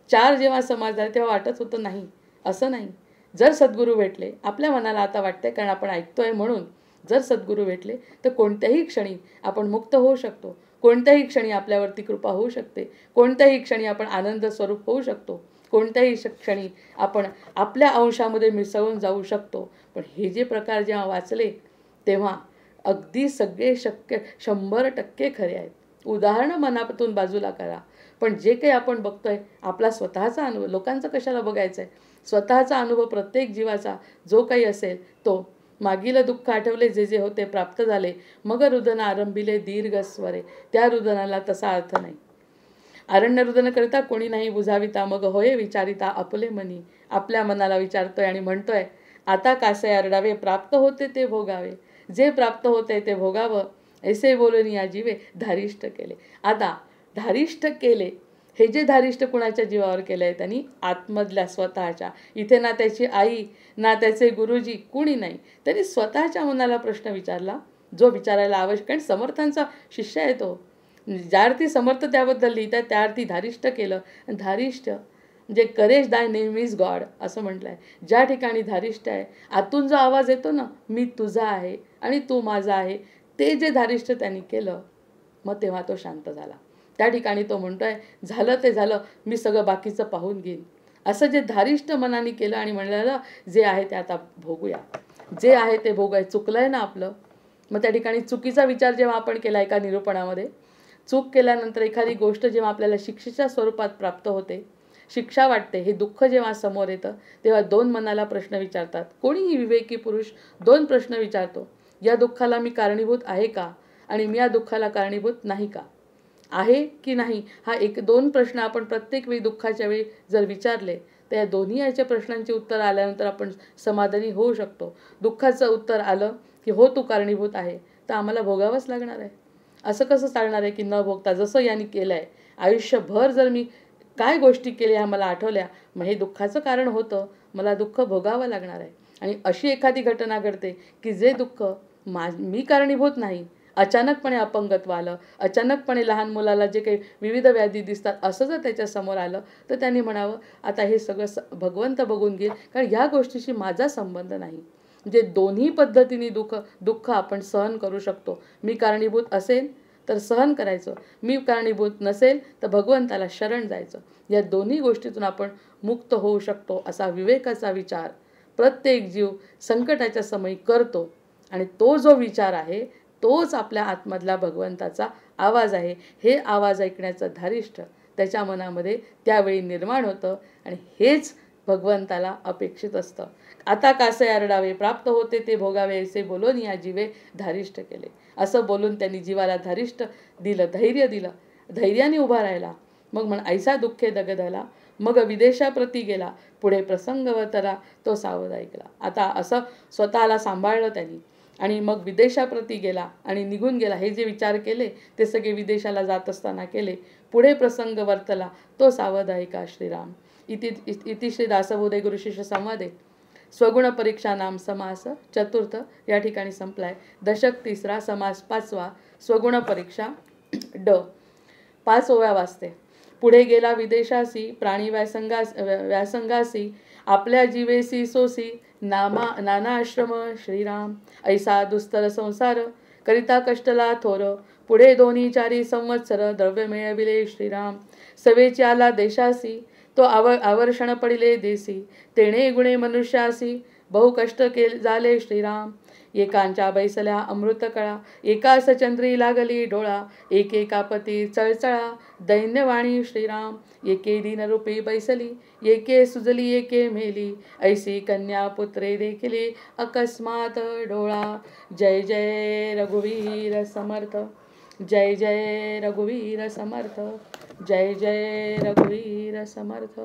चार जेव्हा समाज झाले तेव्हा वाटत होतं नाही, असं नाही. जर सद्गुरू भेटले, आपल्या मनाला आता वाटतंय कारण आपण ऐकतोय म्हणून, जर सद्गुरू भेटले तर कोणत्याही क्षणी आपण मुक्त होऊ शकतो. कोणत्याही क्षणी आपल्यावरती कृपा होऊ शकते. कोणत्याही क्षणी आपण आनंद स्वरूप होऊ शकतो. कोणत्याही क्षणी आपण आपल्या अंशामध्ये मिसळून जाऊ शकतो. पण हे जे प्रकार जेव्हा वाचले तेव्हा अगदी सगळे शक्य 100% खरे आहेत. उदाहरणं मनातून बाजूला करा, पण जे काही आपण बघतोय आपला स्वतःचा अनुभव, लोकांचं कशाला बघायचं आहे? स्वतःचा अनुभव प्रत्येक जीवाचा जो काही असेल तो. मागील दुःख आठवले जे जे होते प्राप्त झाले, मग रुदन आरंभिले दीर्घ स्वरे. त्या रुदनाला तसा अर्थ नाही. आरण्य रुदन करता कोणी नाही बुजाविता मग होय विचारिता आपले मनी. आपल्या मनाला विचारतोय आणि म्हणतोय आता कासे आरडावे प्राप्त होते ते भोगावे. जे प्राप्त होते ते भोगावं ऐसे बोलून या जीवे धारिष्ट केले. आता धारिष्ट केले, हे जे धारिष्ट कुणाच्या जीवावर केलं आहे त्यांनी? आतमधल्या स्वतःच्या. इथे ना त्याची आई ना त्याचे गुरुजी कुणी नाही. त्यांनी स्वतःच्या मनाला प्रश्न विचारला जो विचारायला आवश्यक. कारण समर्थांचा शिष्य आहे तो. ज्या अर्थी समर्थ त्याबद्दल लिहितात त्या अर्थी धारिष्ट केलं. धारिष्ट म्हणजे करेज दाय नेम इज गॉड असं म्हटलं आहे. ज्या ठिकाणी धारिष्ट आहे, आतून जो आवाज येतो ना मी तुझा आहे आणि तू माझा आहे, ते जे धारिष्ट त्यांनी केलं मग तेव्हा तो शांत झाला. त्या ठिकाणी तो म्हणतोय झालं ते झालं, मी सगळं बाकीचं पाहून घेईन. असं जे धारिष्ट मनाने केलं आणि म्हणलं जे आहे ते आता भोगूया. जे आहे ते भोगाय. चुकलंय ना आपलं. मग त्या ठिकाणी चुकीचा विचार जेव्हा आपण केला एका निरूपणामध्ये, चूक केल्यानंतर एखादी गोष्ट जेव्हा आपल्याला शिक्षेच्या स्वरूपात प्राप्त होते, शिक्षा वाटते, हे दुःख जेव्हा समोर येतं तेव्हा दोन मनाला प्रश्न विचारतात. कोणीही विवेकी पुरुष दोन प्रश्न विचारतो. या दुःखाला मी कारणीभूत आहे का? आणि मी या दुःखाला कारणीभूत नाही का? आहे की नाही हा दोन प्रश्न आपण प्रत्येक वेळी दुःखाच्या वेळी जर विचारले तर या दोन्ही याच्या प्रश्नांची उत्तर आल्यानंतर आपण समाधानी होऊ शकतो. दुःखाचं उत्तर आलं की हो तू कारणीभूत आहे, तर आम्हाला भोगावंच लागणार आहे. असं कसं चालणार आहे की न भोगता? जसं यांनी केलं आहे आयुष्यभर, जर मी काय गोष्टी केल्या मला आठवल्या, मग हे दुःखाचं कारण होतं, मला दुःख भोगावं लागणार आहे. आणि अशी एखादी घटना घडते की जे दुःख मी कारणीभूत नाही, अचानकपणे अपंगत्व आलं, अचानकपणे लहान मुलाला जे काही विविध व्याधी दिसतात असं जर त्याच्यासमोर आलं तर त्यांनी म्हणावं आता हे सगळं भगवंत बघून घेईल, कारण ह्या गोष्टीशी माझा संबंध नाही. म्हणजे दोन्ही पद्धतीने दुःख आपण सहन करू शकतो. मी कारणीभूत असेल तर सहन करायचं, मी कारणीभूत नसेल तर भगवंताला शरण जायचं. या दोन्ही गोष्टीतून आपण मुक्त होऊ शकतो असा विवेकाचा विचार प्रत्येक जीव संकटाच्या समयी करतो. आणि तो जो विचार आहे तोच आपल्या आतमधला भगवंताचा आवाज आहे. हे आवाज ऐकण्याचं धारिष्ट त्याच्या मनामध्ये त्यावेळी निर्माण होतं आणि हेच भगवंताला अपेक्षित असतं. आता कासे आरडावे प्राप्त होते ते भोगावे असे बोलून या जीवे धारिष्ट केले. असं बोलून त्यांनी जीवाला धारिष्ट दिलं, धैर्य दिलं, धैर्याने उभा राहिला. मग म्हण ऐसा दुःखे दगदला मग विदेशाप्रती गेला, पुढे प्रसंग वतला, तो सावध ऐकला. आता असं स्वतःला सांभाळलं त्यांनी आणि मग विदेशाप्रती गेला आणि निघून गेला. हे जे विचार केले ते सगळे विदेशाला जात असताना केले. पुढे प्रसंग वर्तला, तो सावध ऐका श्रीराम. इति श्री दासबोधे गुरुशिष्य संवादे स्वगुण परीक्षा नाम समास चतुर्थ या ठिकाणी संपलाय. दशक तिसरा, समास 5वा, स्वगुण परीक्षा ड. 5 ओव्या वाचते. पुढे गेला विदेशासी, प्राणी व्यासंगासी, आपल्या जीवेसी सोसी, नाना आश्रम श्रीराम. ऐसा दुस्तर संसार, करिता कष्टला थोर, पुढे 2-4 संवत्सर, द्रव्य मिळविले श्रीराम. सवेची आला देशासी, तो आवर्षण पडिले देसी, तेणे गुणे मनुष्यासी, बहु कष्ट झाले श्रीराम. एकांच्या बैसल्या अमृत कळा, एकास चंद्री लागली डोळा, एकेका पती चळचळा, दैन्यवाणी श्रीराम. एके दीनरूपी बैसली, एके सुजली एके मेली, ऐसी कन्या पुत्रे देखिली, अकस्मात डोळा. जय जय रघुवीर समर्थ, जय जय रघुवीर समर्थ, जय जय रघुवीर समर्थ.